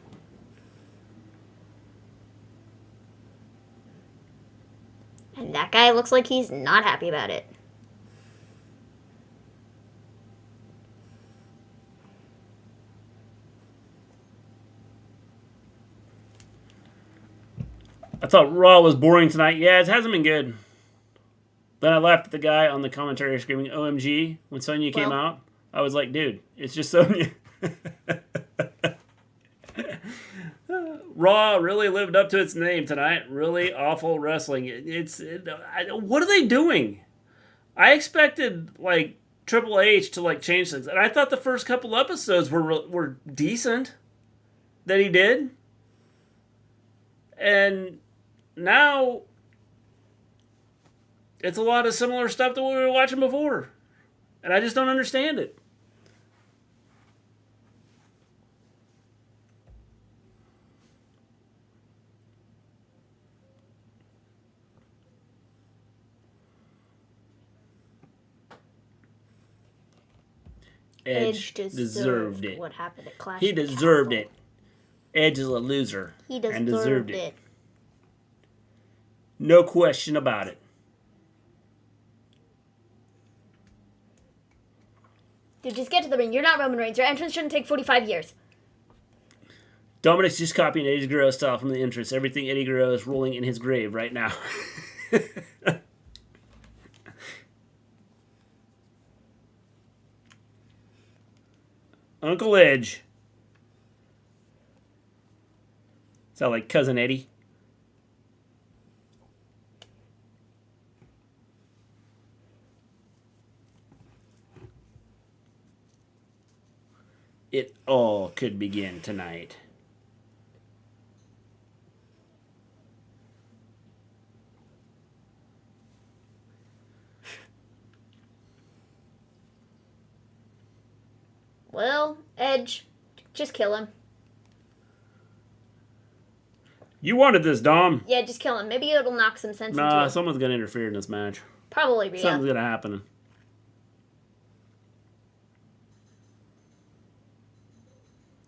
And that guy looks like he's not happy about it. I thought Raw was boring tonight. Yeah, it hasn't been good. Then I laughed at the guy on the commentary screaming OMG when Sonya came out. I was like, dude, it's just Sonya. Raw really lived up to its name tonight. Really awful wrestling. What are they doing? I expected like Triple H to like change things, and I thought the first couple episodes were decent that he did, and now it's a lot of similar stuff that we were watching before, and I just don't understand it. Edge deserved it. What happened at Clash? He of the deserved Castle. it. Edge is a loser. He and deserved it. No question about it. Dude, just get to the ring. You're not Roman Reigns. Your entrance shouldn't take 45 years. Dominic's just copying Eddie Guerrero's style from the entrance. Everything Eddie Guerrero is rolling in his grave right now. Uncle Edge. Sound like Cousin Eddie? It all could begin tonight. Well, Edge, just kill him. You wanted this, Dom. Yeah, just kill him. Maybe it'll knock some sense into Nah, him. someone's going to interfere in this match. Probably, yeah. Something's going to happen.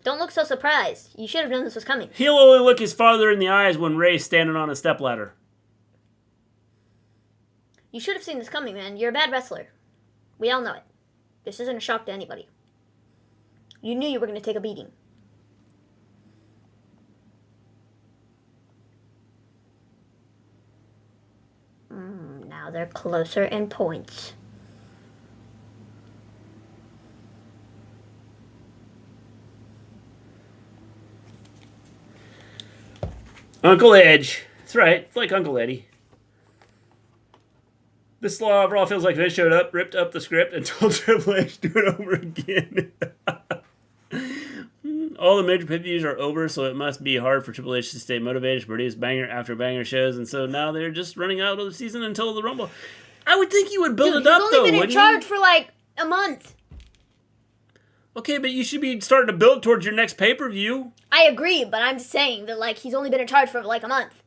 Don't look so surprised. You should have known this was coming. He'll only look his father in the eyes when Ray's standing on a stepladder. You should have seen this coming, man. You're a bad wrestler. We all know it. This isn't a shock to anybody. You knew you were going to take a beating. Now they're closer in points. Uncle Edge. That's right. It's like Uncle Eddie. This Law of Raw feels like Vince showed up, ripped up the script, and told Triple H to do it over again. All the major pay-per-views are over, so it must be hard for Triple H to stay motivated to produce banger after banger shows, and so now they're just running out of the season until the Rumble. I would think you would build it up, though, wouldn't you? He's only been in charge for like a month. Okay, but you should be starting to build towards your next pay-per-view. I agree, but I'm just saying that like he's only been in charge for like a month.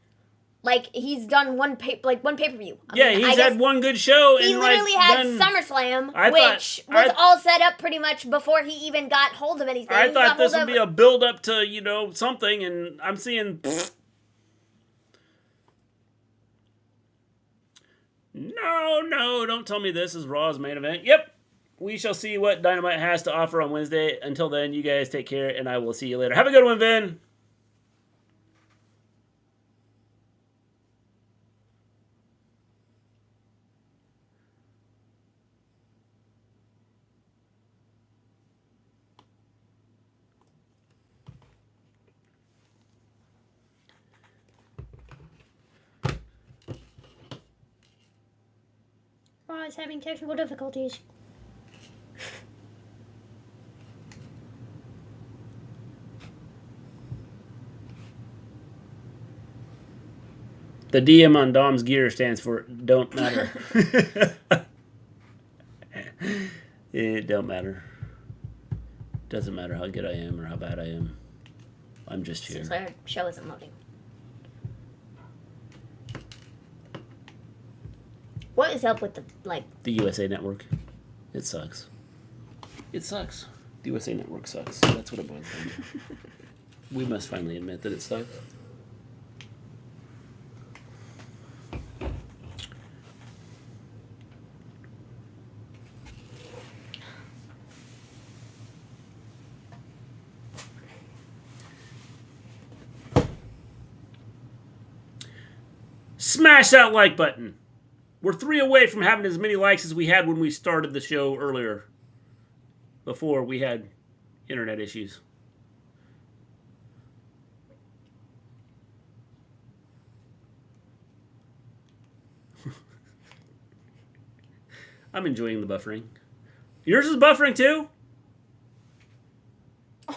Like he's done one pay-per-view. Yeah, he's had one good show. He literally had SummerSlam, which was all set up pretty much before he even got hold of anything. I thought this would be a build-up to something, and I'm seeing. No, don't tell me this is Raw's main event. Yep. We shall see what Dynamite has to offer on Wednesday. Until then, you guys take care, and I will see you later. Have a good one, Vin. Raw is having technical difficulties. The DM on Dom's gear stands for "Don't Matter." It don't matter. Doesn't matter how good I am or how bad I am. I'm just here. Since our show isn't loading. What is up with the USA Network? It sucks. It sucks. The USA Network sucks. That's what it boils down to. We must finally admit that it sucks. Smash that like button. We're 3 away from having as many likes as we had when we started the show earlier. Before we had internet issues. I'm enjoying the buffering. Yours is buffering too?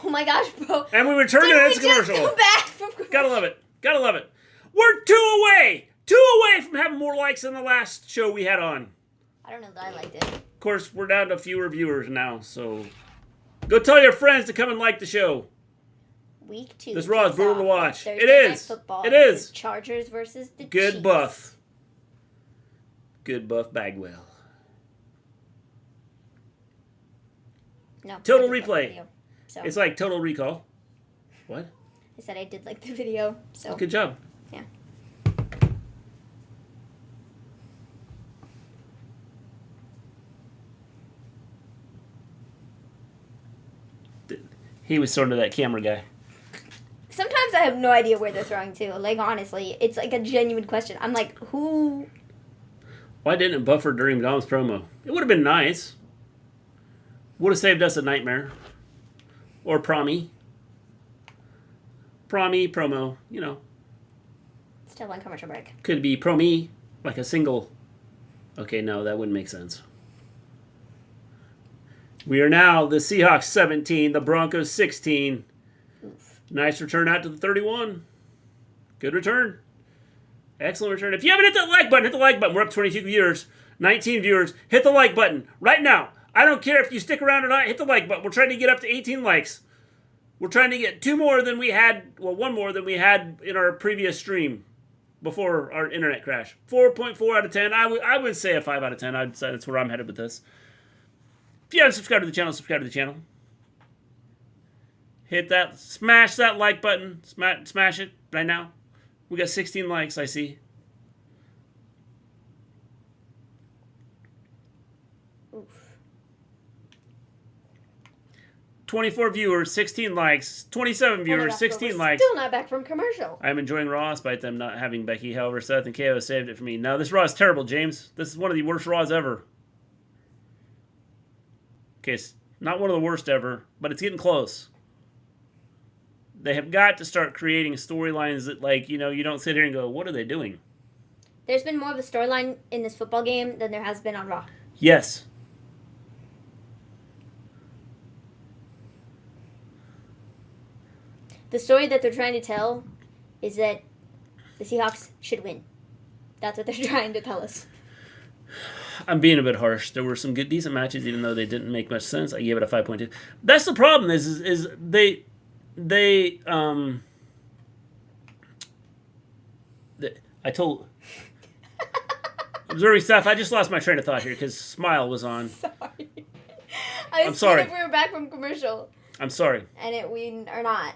Oh my gosh, bro. And we return to this commercial. Come back from commercial. Gotta love it. Gotta love it. We're 2 away. 2 away from having more likes than the last show we had on. I don't know that I liked it. Of course, we're down to fewer viewers now, so go tell your friends to come and like the show. Week 2. This Raw is brutal to watch. Thursday It is. Football. It is. Chargers versus the Good Chiefs. buff. Good buff Bagwell. No. Total I did like the replay. video, so. It's like Total Recall. What? I said I did like the video, so. Good job. Yeah. He was sort of that camera guy. Sometimes I have no idea where they're throwing to. Like, honestly, it's like a genuine question. I'm like, who? Why didn't it buffer during Dom's promo? It would have been nice. Would have saved us a nightmare. Or promi. Promi, promo, Still on commercial break. Could be promi, like a single. Okay, no, that wouldn't make sense. We are now the Seahawks 17, the Broncos 16. Oof. Nice return out to the 31. Good return. Excellent return. If you haven't hit that like button, hit the like button. We're up 22 viewers, 19 viewers. Hit the like button right now. I don't care if you stick around or not. Hit the like button. We're trying to get up to 18 likes. We're trying to get 2 more than we had, well, 1 more than we had in our previous stream before our internet crash. 4.4 out of 10. I would say a 5 out of 10. I'd say that's where I'm headed with this. If you haven't subscribed to the channel, subscribe to the channel. Hit that, smash that like button. Smash it right now. We got 16 likes, I see. Oof. 24 viewers, 16 likes. 27 viewers, 16 likes. Still not back from commercial. I'm enjoying Raw despite them not having Becky. However, Seth and KO saved it for me. No, this Raw is terrible, James. This is one of the worst Raws ever. Okay, it's not one of the worst ever, but it's getting close. They have got to start creating storylines that, you don't sit here and go, what are they doing? There's been more of a storyline in this football game than there has been on Raw. Yes. The story that they're trying to tell is that the Seahawks should win. That's what they're trying to tell us. I'm being a bit harsh. There were some good, decent matches, even though they didn't make much sense. I gave it a 5.2. That's the problem. Is they I told observing stuff. I just lost my train of thought here because Smile was on. Sorry. I'm sorry. If we were back from commercial. I'm sorry. And we are not.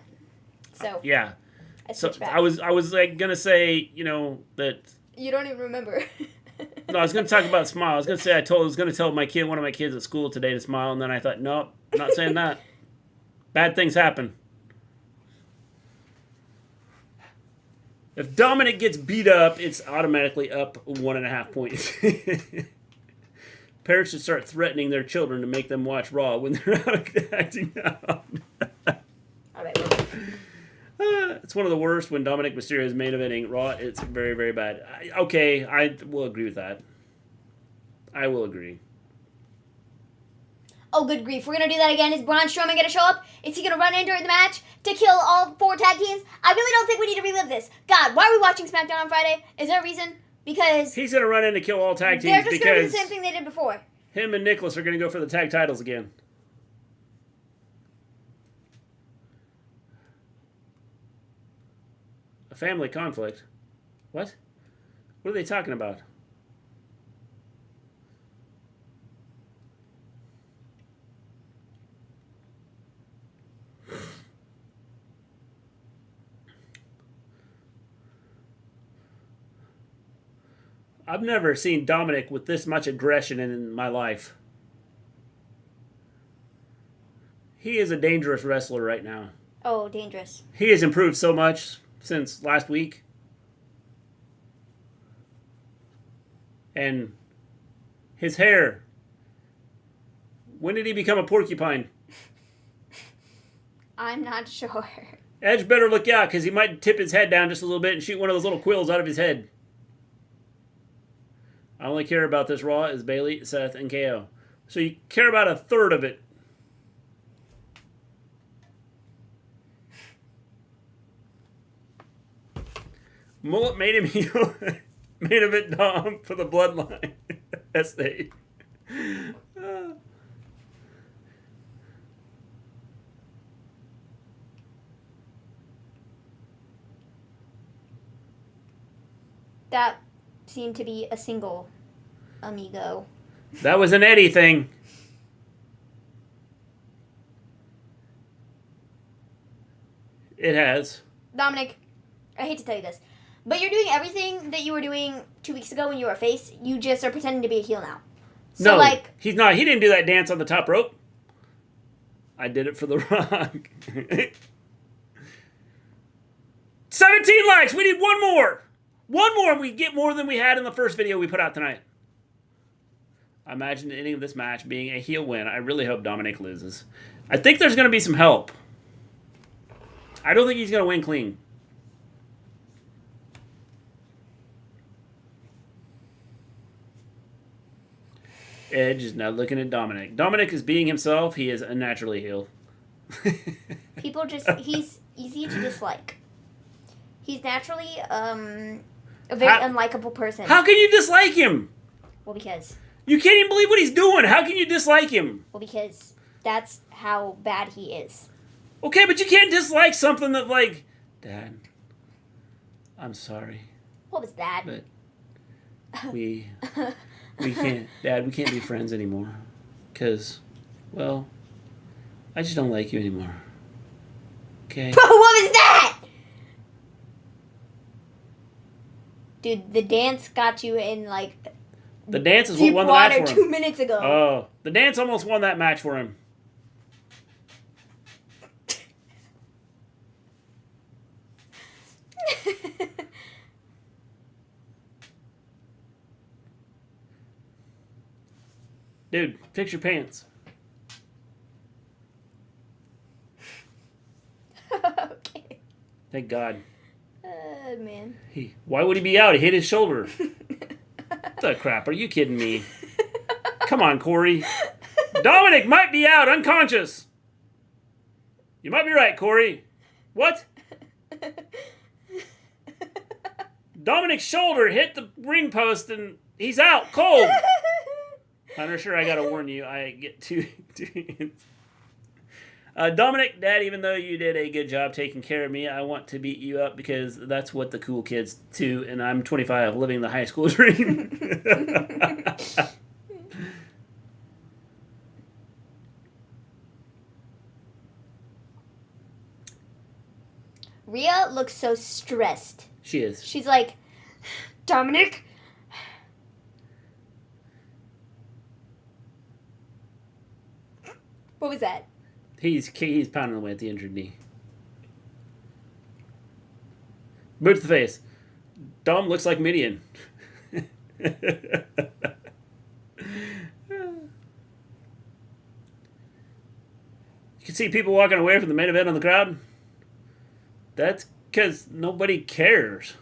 So yeah. So back. I was like gonna say, that you don't even remember. No, I was gonna talk about Smile. I was gonna say I was gonna tell one of my kids at school today to smile, and then I thought, nope, I'm not saying that. Bad things happen. If Dominic gets beat up, it's automatically up 1.5 points. Parents should start threatening their children to make them watch Raw when they're out acting out. All right. It's one of the worst when Dominic Mysterio is main eventing Raw. It's very, very bad. I will agree with that. I will agree. Oh, good grief. We're going to do that again. Is Braun Strowman going to show up? Is he going to run in during the match to kill all 4 tag teams? I really don't think we need to relive this. God, why are we watching SmackDown on Friday? Is there a reason? Because he's going to run in to kill all tag teams they're just going to do the same thing they did before. Him and Nicholas are going to go for the tag titles again. A family conflict? What? What are they talking about? I've never seen Dominic with this much aggression in my life. He is a dangerous wrestler right now. Oh, dangerous. He has improved so much since last week. And his hair. When did he become a porcupine? I'm not sure. Edge better look out because he might tip his head down just a little bit and shoot one of those little quills out of his head. I only care about this Raw is Bayley, Seth, and KO. So you care about a third of it. Mullet made him heel. Main event Dom for the bloodline. SA. That seemed to be a single amigo. That was an Eddie thing. It has. Dominic, I hate to tell you this, but you're doing everything that you were doing 2 weeks ago when you were a face. You just are pretending to be a heel now. So, no, he's not. He didn't do that dance on the top rope. I did it for The Rock. 17 likes. We need one more. One more and we get more than we had in the first video we put out tonight. I imagine the ending of this match being a heel win. I really hope Dominic loses. I think there's going to be some help. I don't think he's going to win clean. Edge is now looking at Dominic. Dominic is being himself. He is unnaturally heel. People just... He's easy to dislike. He's naturally a very unlikable person. How can you dislike him? Well, because... You can't even believe what he's doing. How can you dislike him? Well, because that's how bad he is. Okay, but you can't dislike something that, like... Dad, I'm sorry. What was that? But we can't... Dad, we can't be friends anymore. Because, well, I just don't like you anymore. Okay? Bro, what was that? Dude, the dance got you in, like... The dance is what won the match for him. 2 minutes ago. Oh, the dance almost won that match for him. Dude, fix your pants. Okay. Thank God. Man. Why would he be out? He hit his shoulder. The crap? Are you kidding me? Come on, Corey. Dominic might be out, unconscious. You might be right, Corey. What? Dominic's shoulder hit the ring post and he's out cold. I'm sure I gotta warn you. I get too Dominic, Dad, even though you did a good job taking care of me, I want to beat you up because that's what the cool kids do, and I'm 25, living the high school dream. Rhea looks so stressed. She is. She's like, Dominic? What was that? He's pounding away at the injured knee. Boot to the face. Dom looks like Midian. You can see people walking away from the main event on the crowd. That's because nobody cares.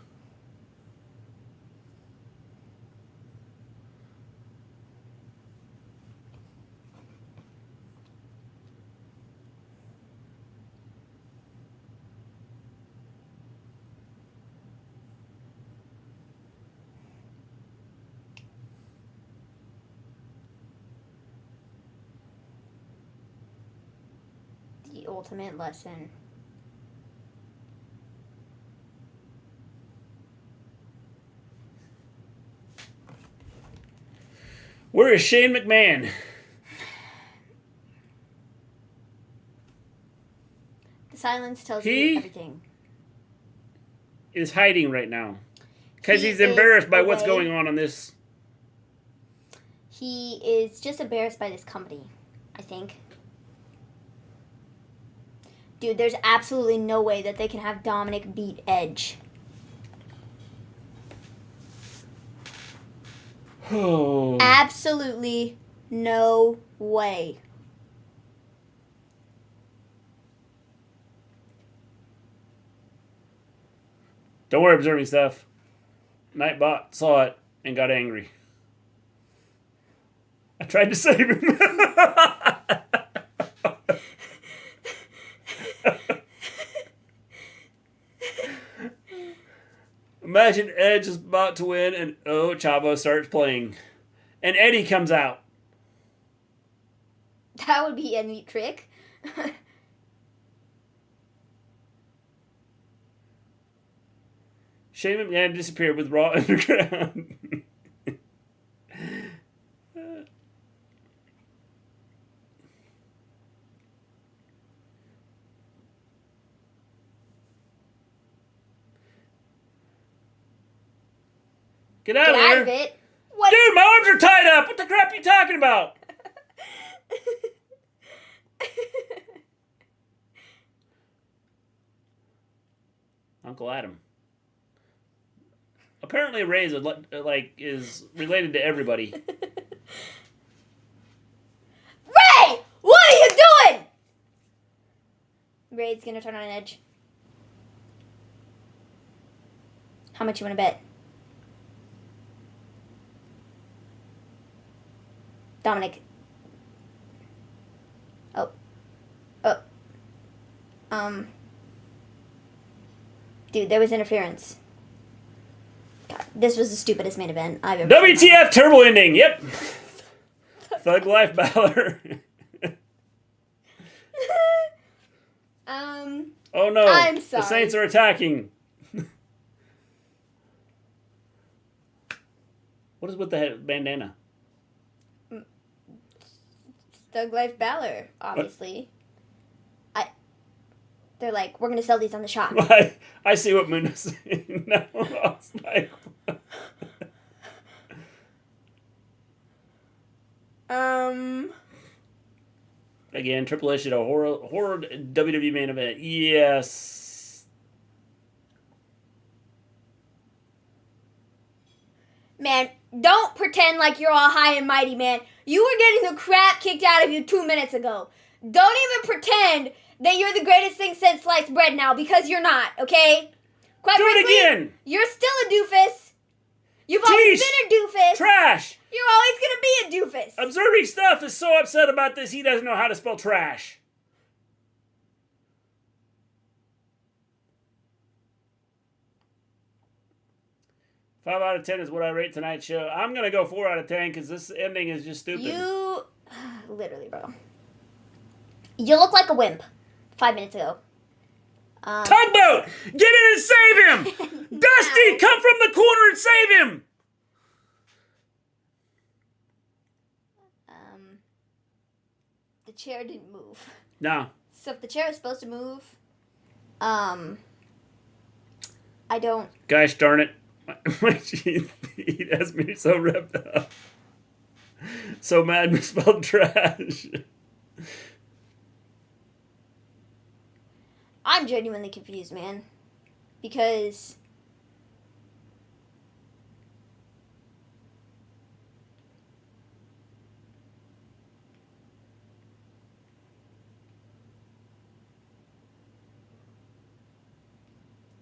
The ultimate lesson. Where is Shane McMahon? The silence tells you everything. Is hiding right now. Because He he's embarrassed by is what's away. going on this. He is just embarrassed by this company, I think. Dude, there's absolutely no way that they can have Dominic beat Edge. Oh. Absolutely no way. Don't worry, observing stuff. Nightbot saw it and got angry. I tried to save him. Imagine Edge is about to win and Chavo starts playing. And Eddie comes out. That would be a neat trick. Shane McMahon disappeared with Raw Underground. Get out Get of out here. of it. What? Dude, my arms are tied up. What the crap are you talking about? Uncle Adam. Apparently Ray's is related to everybody. Ray! What are you doing? Ray's gonna turn on an Edge. How much you wanna bet? Dominic. Dude, there was interference. God, this was the stupidest main event I've ever seen. WTF turbo ending. Yep. Thug Life Balor. Oh no. I'm sorry. The Saints are attacking. What is with the bandana? Thug Life Balor, obviously. They're like, we're gonna sell these on the shop. I see what Moon is saying now. I was like, Again, Triple H did a horror WWE main event. Yes. Man, don't pretend like you're all high and mighty, man. You were getting the crap kicked out of you 2 minutes ago. Don't even pretend that you're the greatest thing since sliced bread now, because you're not, okay? Quite Do frankly, it again! You're still a doofus. You've always Teesh. been a doofus. Trash. You're always gonna be a doofus. Observing Stuff is so upset about this, he doesn't know how to spell trash. Five out of 10 is what I rate tonight's show. I'm going to go 4 out of 10 because this ending is just stupid. You... Literally, bro. You look like a wimp 5 minutes ago. Tugboat! Get in and save him! Dusty, come from the corner and save him! The chair didn't move. No. So if the chair is supposed to move, I don't... Gosh darn it. My he has me so ripped up. So mad misspelled trash. I'm genuinely confused, man. Because...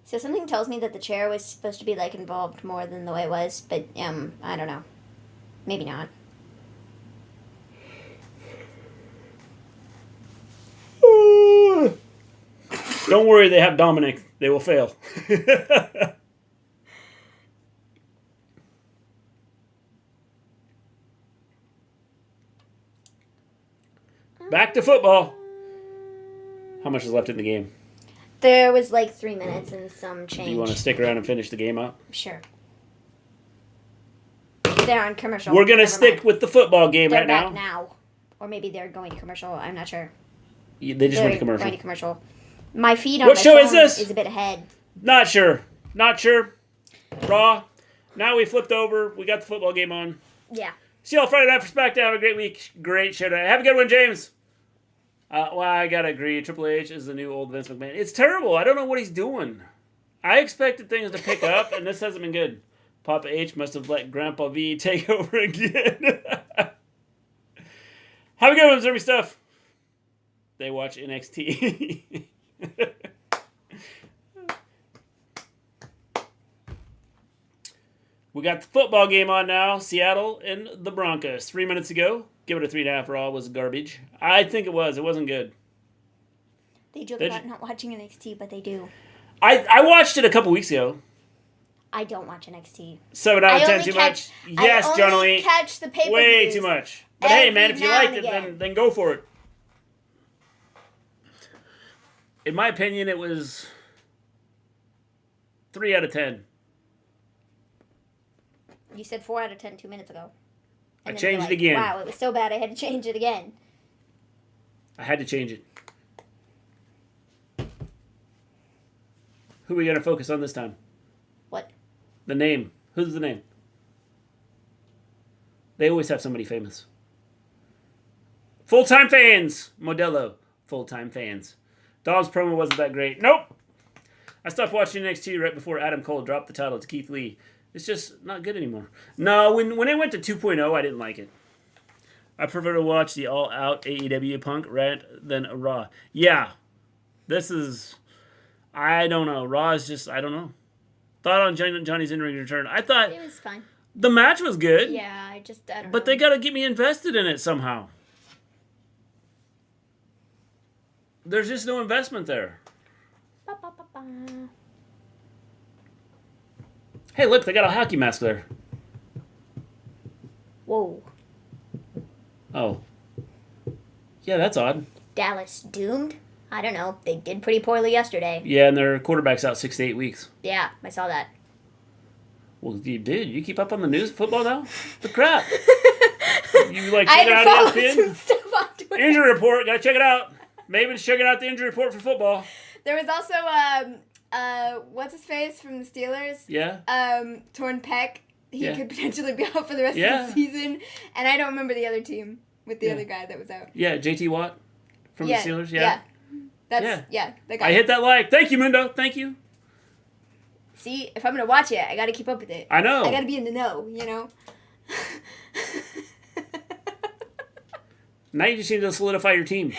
So something tells me that the chair was supposed to be, like, involved more than the way it was, but, I don't know. Maybe not. Don't worry, they have Dominic. They will fail. Back to football. How much is left in the game? There was, like, 3 minutes and some change. Do you want to stick around and finish the game up? Sure. They're on commercial. We're going to stick with the football game they're right back now. Or maybe they're going to commercial. I'm not sure. They just went to commercial. Going to commercial. My feed on What my show phone is this? is a bit ahead. Not sure. Not sure. Raw. Now we flipped over. We got the football game on. Yeah. See y'all Friday night for SmackDown. Have a great week. Great show tonight. Have a good one, James. Well, I gotta agree. Triple H is the new old Vince McMahon. It's terrible. I don't know what he's doing. I expected things to pick up, and this hasn't been good. Papa H must have let Grandpa V take over again. Have a good one, Zerby Stuff. They watch NXT. We got the football game on now. Seattle and the Broncos. 3 minutes ago. Give it a 3.5 Raw. Was garbage. I think it was. It wasn't good. They joke about not watching NXT, but they do. I watched it a couple weeks ago. I don't watch NXT. 7 out of 10 too much? Yes, John Lee. Catch the pay-per-views. Way too much. But hey, man, if you liked it, then go for it. In my opinion, it was 3 out of 10. You said 4 out of 10 2 minutes ago. I changed it again. Wow, it was so bad I had to change it again. I had to change it. Who are we going to focus on this time? What? The name. Who's the name? They always have somebody famous. Full-time fans. Modelo. Full-time fans. Dom's promo wasn't that great. Nope. I stopped watching NXT right before Adam Cole dropped the title to Keith Lee. It's just not good anymore. No, when it went to 2.0, I didn't like it. I prefer to watch the all-out AEW Punk rant than a Raw. Yeah. This is... I don't know. Raw is just... I don't know. Thought on Johnny's in-ring return. I thought... It was fine. The match was good. Yeah, I don't know. But they got to get me invested in it somehow. There's just no investment there. Ba-ba-ba-ba. Hey, look, they got a hockey mask there. Whoa. Oh. Yeah, that's odd. Dallas doomed? I don't know. They did pretty poorly yesterday. Yeah, and their quarterback's out 6 to 8 weeks. Yeah, I saw that. Well, dude, you keep up on the news football now? The crap. You like I checking had to out follow ESPN? some stuff on Twitter. Injury report, gotta check it out. Maven's checking out the injury report for football. There was also what's his face from the Steelers? Yeah. Torn pec. He Yeah. could potentially be out for the rest of the season. And I don't remember the other team with the other guy that was out. Yeah, JT Watt from the Steelers. Yeah. That's that guy. I hit that like. Thank you, Mundo. Thank you. See, if I'm gonna watch it, I gotta keep up with it. I know. I gotta be in the know, you know? Now you just need to solidify your team.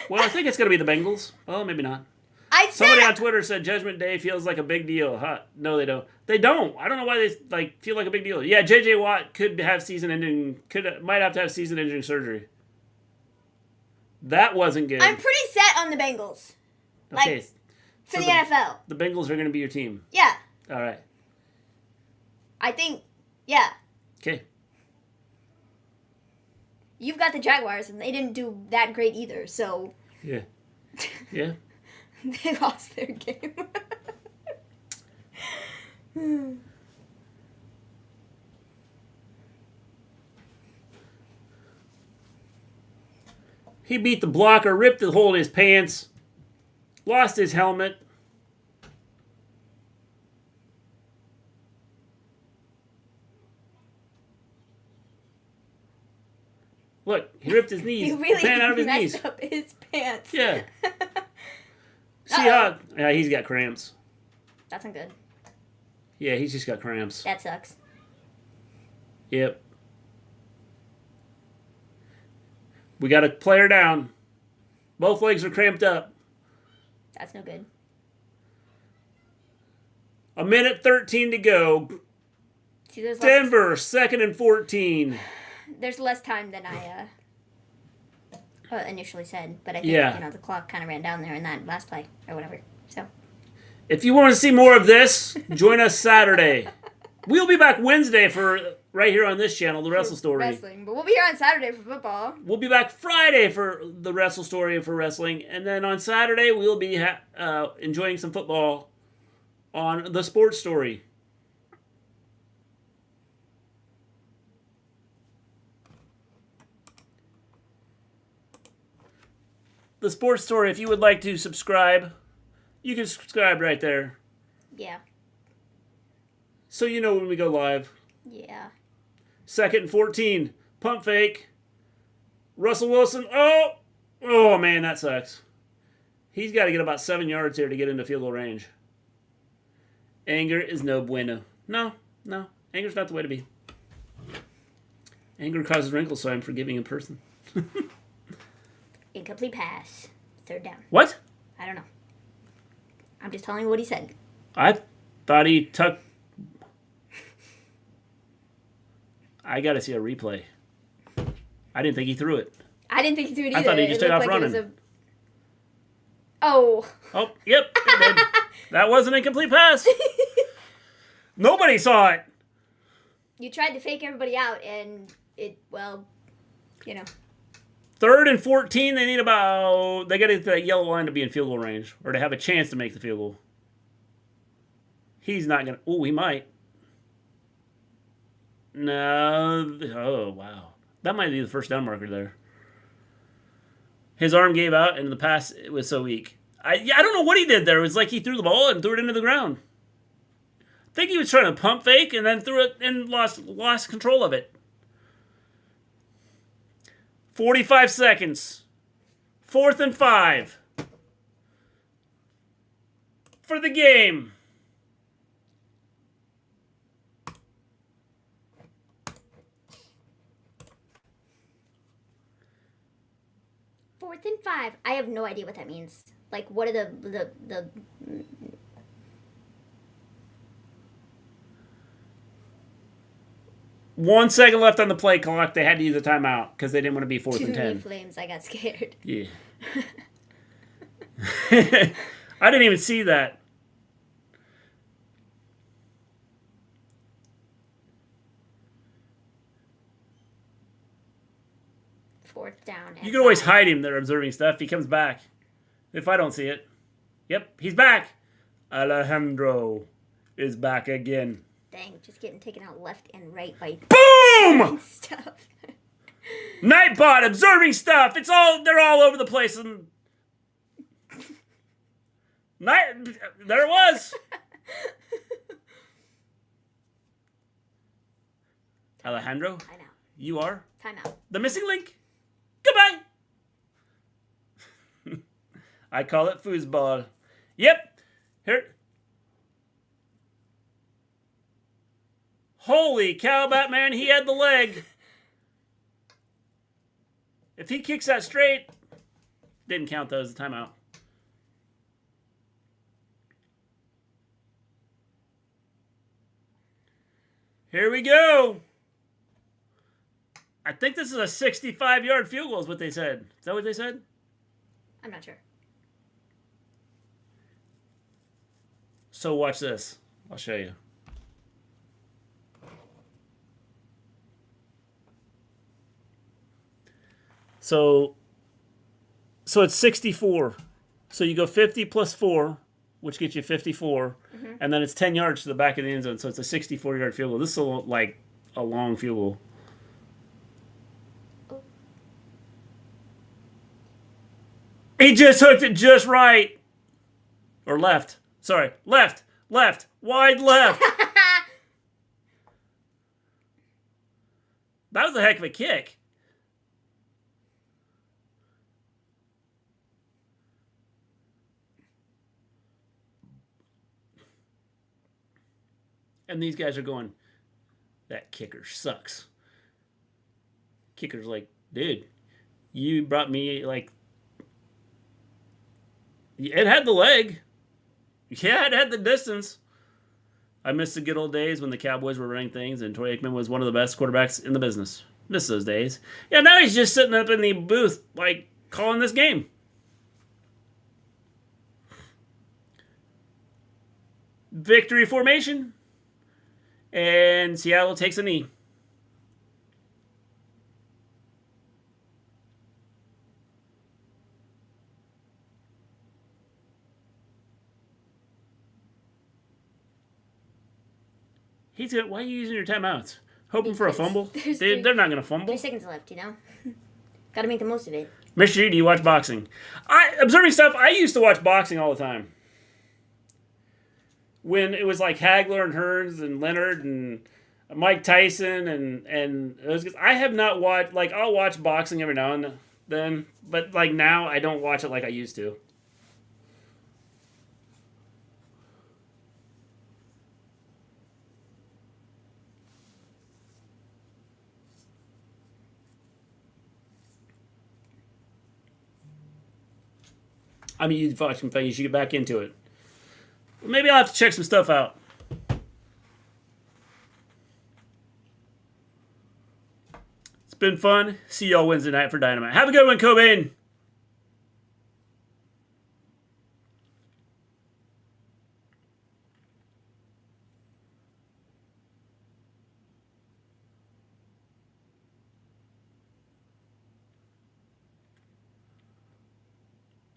Well, I think it's going to be the Bengals. Well, maybe not. I Somebody on Twitter said Judgment Day feels like a big deal. Huh? No, they don't. They don't. I don't know why they feel like a big deal. Yeah, J.J. Watt might have to have season-ending surgery. That wasn't good. I'm pretty set on the Bengals. Okay. For the NFL. The Bengals are going to be your team. Yeah. All right. I think, yeah. Okay. You've got the Jaguars, and they didn't do that great either, so. Yeah. Yeah. They lost their game. He beat the blocker, ripped the hole in his pants, lost his helmet. Look, he ripped his knees. He really pan out of his messed knees. up his pants. Yeah. See how? Yeah, he's got cramps. That's not good. Yeah, he's just got cramps. That sucks. Yep. We got a player down. Both legs are cramped up. That's no good. 1:13 to go. See, there's Denver, 2nd and 14. There's less time than I initially said, but I think the clock kind of ran down there in that last play or whatever. So, if you want to see more of this, join us Saturday. We'll be back Wednesday for right here on this channel, the Wrestle Story. Wrestling, but we'll be here on Saturday for football. We'll be back Friday for the Wrestle Story and for wrestling, and then on Saturday we'll be enjoying some football on the Sports Story. The Sports Story, if you would like to subscribe, you can subscribe right there. Yeah. So you know when we go live. Yeah. 2nd and 14. Pump fake. Russell Wilson. Oh, man, that sucks. He's got to get about 7 yards here to get into field goal range. Anger is no bueno. No. Anger's not the way to be. Anger causes wrinkles, so I'm forgiving a person. Incomplete pass. 3rd down. What? I don't know. I'm just telling you what he said. I thought he tucked... I got to see a replay. I didn't think he threw it. I didn't think he threw it either. I thought he just took off running. Oh. Oh, yep, it did. That was an incomplete pass. Nobody saw it. You tried to fake everybody out, and it, 3rd and 14, they need about... They got to get that yellow line to be in field goal range, or to have a chance to make the field goal. He's not going to... Oh, he might. No. Oh, wow. That might be the first down marker there. His arm gave out, and the pass it was so weak. I don't know what he did there. It was like he threw the ball and threw it into the ground. I think he was trying to pump fake and then threw it and lost control of it. 45 seconds. 4th and 5. For the game. Fourth and 5. I have no idea what that means. Like, what are the 1 second left on the play clock. They had to use a timeout because they didn't want to be 4th and 10. Too many flames. I got scared. Yeah. I didn't even see that. Fourth down. You can always hide him there observing stuff. He comes back. If I don't see it. Yep, he's back. Alejandro is back again. Dang, just getting taken out left and right by Boom! stuff. Nightbot observing stuff. They're all over the place. And there it was. Alejandro, I know. you are Timeout. the missing link. Goodbye. I call it foosball. Yep. Here. Holy cow, Batman, he had the leg. If he kicks that straight, didn't count though as a timeout. Here we go. I think this is a 65-yard field goal is what they said. Is that what they said? I'm not sure. So watch this. I'll show you. So it's 64. So you go 50 plus 4, which gets you 54. Mm-hmm. And then it's 10 yards to the back of the end zone. So it's a 64-yard field goal. This is like a long field goal. Oh. He just hooked it just right. Or left. Sorry. Left. Wide left. That was a heck of a kick. And these guys are going, that kicker sucks. Kicker's like, dude, you brought me, like, it had the leg. Yeah, it had the distance. I miss the good old days when the Cowboys were running things and Troy Aikman was one of the best quarterbacks in the business. Miss those days. Yeah, now he's just sitting up in the booth, like, calling this game. Victory formation. And Seattle takes a knee. Why are you using your timeouts? Hoping for a fumble? They're not going to fumble. 3 seconds left, you know? Got to make the most of it. Mr. G, do you watch boxing? Observing stuff, I used to watch boxing all the time. When it was like Hagler and Hearns and Leonard and Mike Tyson and those guys. I have not watched, like, I'll watch boxing every now and then, but like now I don't watch it like I used to. I mean, you watch some things, you should get back into it. Maybe I'll have to check some stuff out. It's been fun. See y'all Wednesday night for Dynamite. Have a good one, Cobain.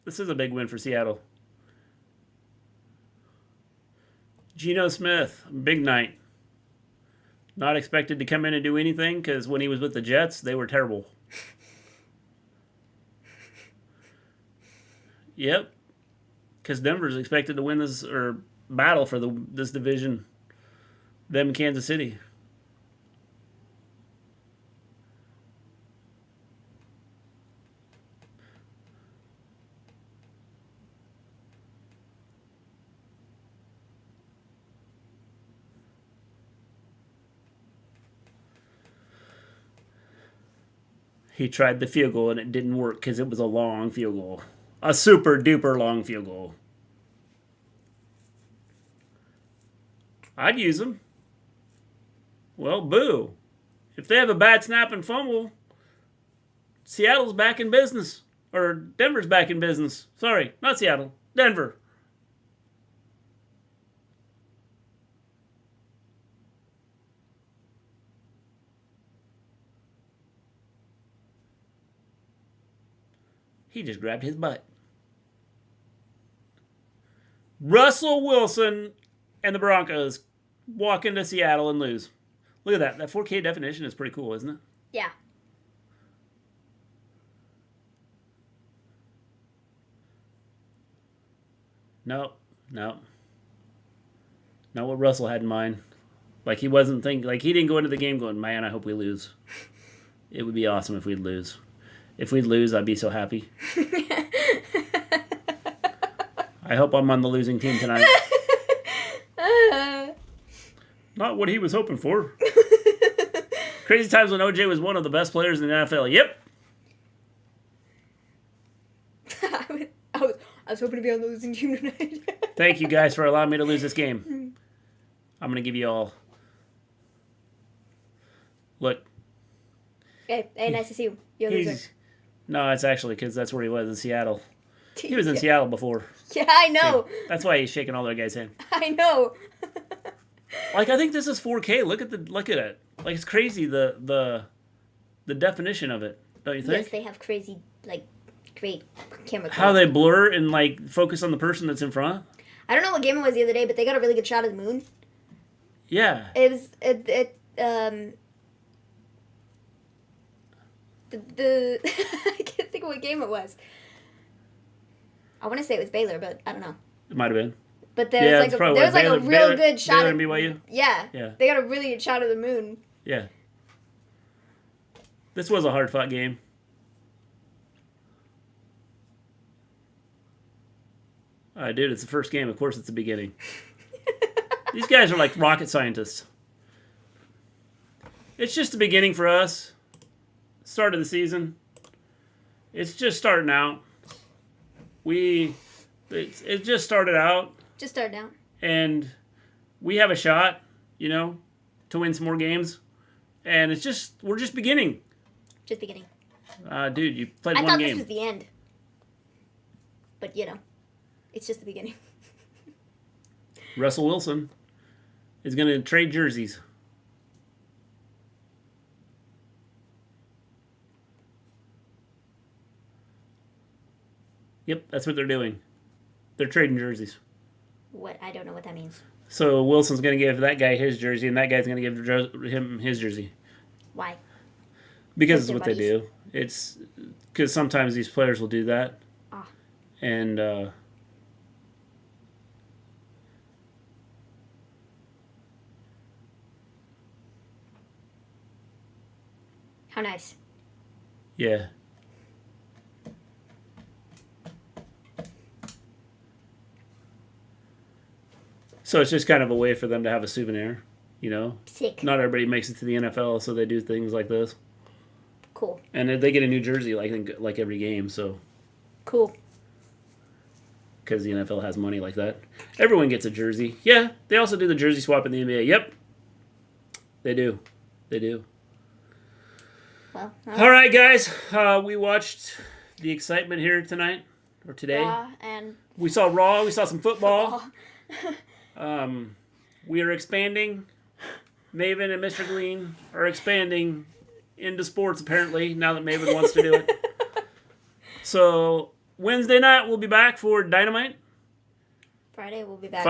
This is a big win for Seattle. Geno Smith, big night. Not expected to come in and do anything because when he was with the Jets, they were terrible. Yep. Because Denver's expected to win this or battle for this division. Them in Kansas City. He tried the field goal and it didn't work because it was a long field goal. A super duper long field goal. I'd use them. Well, boo. If they have a bad snap and fumble, Seattle's back in business. Or Denver's back in business. Sorry, not Seattle. Denver. He just grabbed his butt. Russell Wilson and the Broncos walk into Seattle and lose. Look at that. That 4K definition is pretty cool, isn't it? Yeah. No. Not what Russell had in mind. Like he wasn't thinking, like he didn't go into the game going, man, I hope we lose. It would be awesome if we'd lose. If we'd lose, I'd be so happy. I hope I'm on the losing team tonight. Not what he was hoping for. Crazy times when OJ was one of the best players in the NFL. Yep. I was hoping to be on the losing team tonight. Thank you guys for allowing me to lose this game. I'm going to give you all Look. Hey, nice to see you. You're a loser. No, it's actually because that's where he was in Seattle. He was in Seattle before. Yeah, I know. See, that's why he's shaking all their guys' hand. I know. Like, I think this is 4K. Look at it. Like, it's crazy the definition of it. Don't you think? Yes, they have crazy, like, great camera quality. How they blur and like focus on the person that's in front. I don't know what game it was the other day, but they got a really good shot of the moon. Yeah. It was I can't think of what game it was. I want to say it was Baylor, but I don't know. It might have been. But there was like a real good shot of BYU. Yeah. They got a really good shot of the moon. Yeah. This was a hard-fought game. All right, dude, it's the first game. Of course, it's the beginning. These guys are like rocket scientists. It's just the beginning for us. Start of the season. It's just starting out. It just started out. Just started out. And we have a shot, to win some more games. And we're just beginning. Just beginning. Dude, you played one game. I thought this was the end. But, it's just the beginning. Russell Wilson is going to trade jerseys. Yep, that's what they're doing. They're trading jerseys. What? I don't know what that means. So Wilson's going to give that guy his jersey, and that guy's going to give him his jersey. Why? Because it's what they do. It's because sometimes these players will do that. Ah. And how nice. Yeah. So it's just kind of a way for them to have a souvenir, Sick. Not everybody makes it to the NFL, so they do things like this. Cool. And they get a new jersey, like every game, so. Cool. Because the NFL has money like that. Everyone gets a jersey. Yeah, they also do the jersey swap in the NBA. Yep. They do. Well. All right, guys. We watched the excitement here tonight, or today. And we saw Raw. We saw some football. We are expanding. Maven and Mister Gleen are expanding into sports, apparently, now that Maven wants to do it. So, Wednesday night, we'll be back for Dynamite. Friday, we'll be back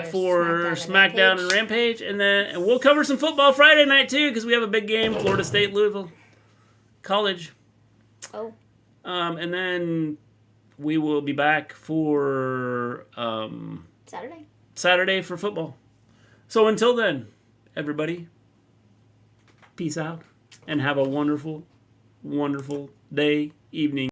for SmackDown and Rampage. And we'll cover some football Friday night, too, because we have a big game, Florida State, Louisville College. Oh. And then we will be back for Saturday for football. So until then, everybody, peace out and have a wonderful, wonderful day, evening.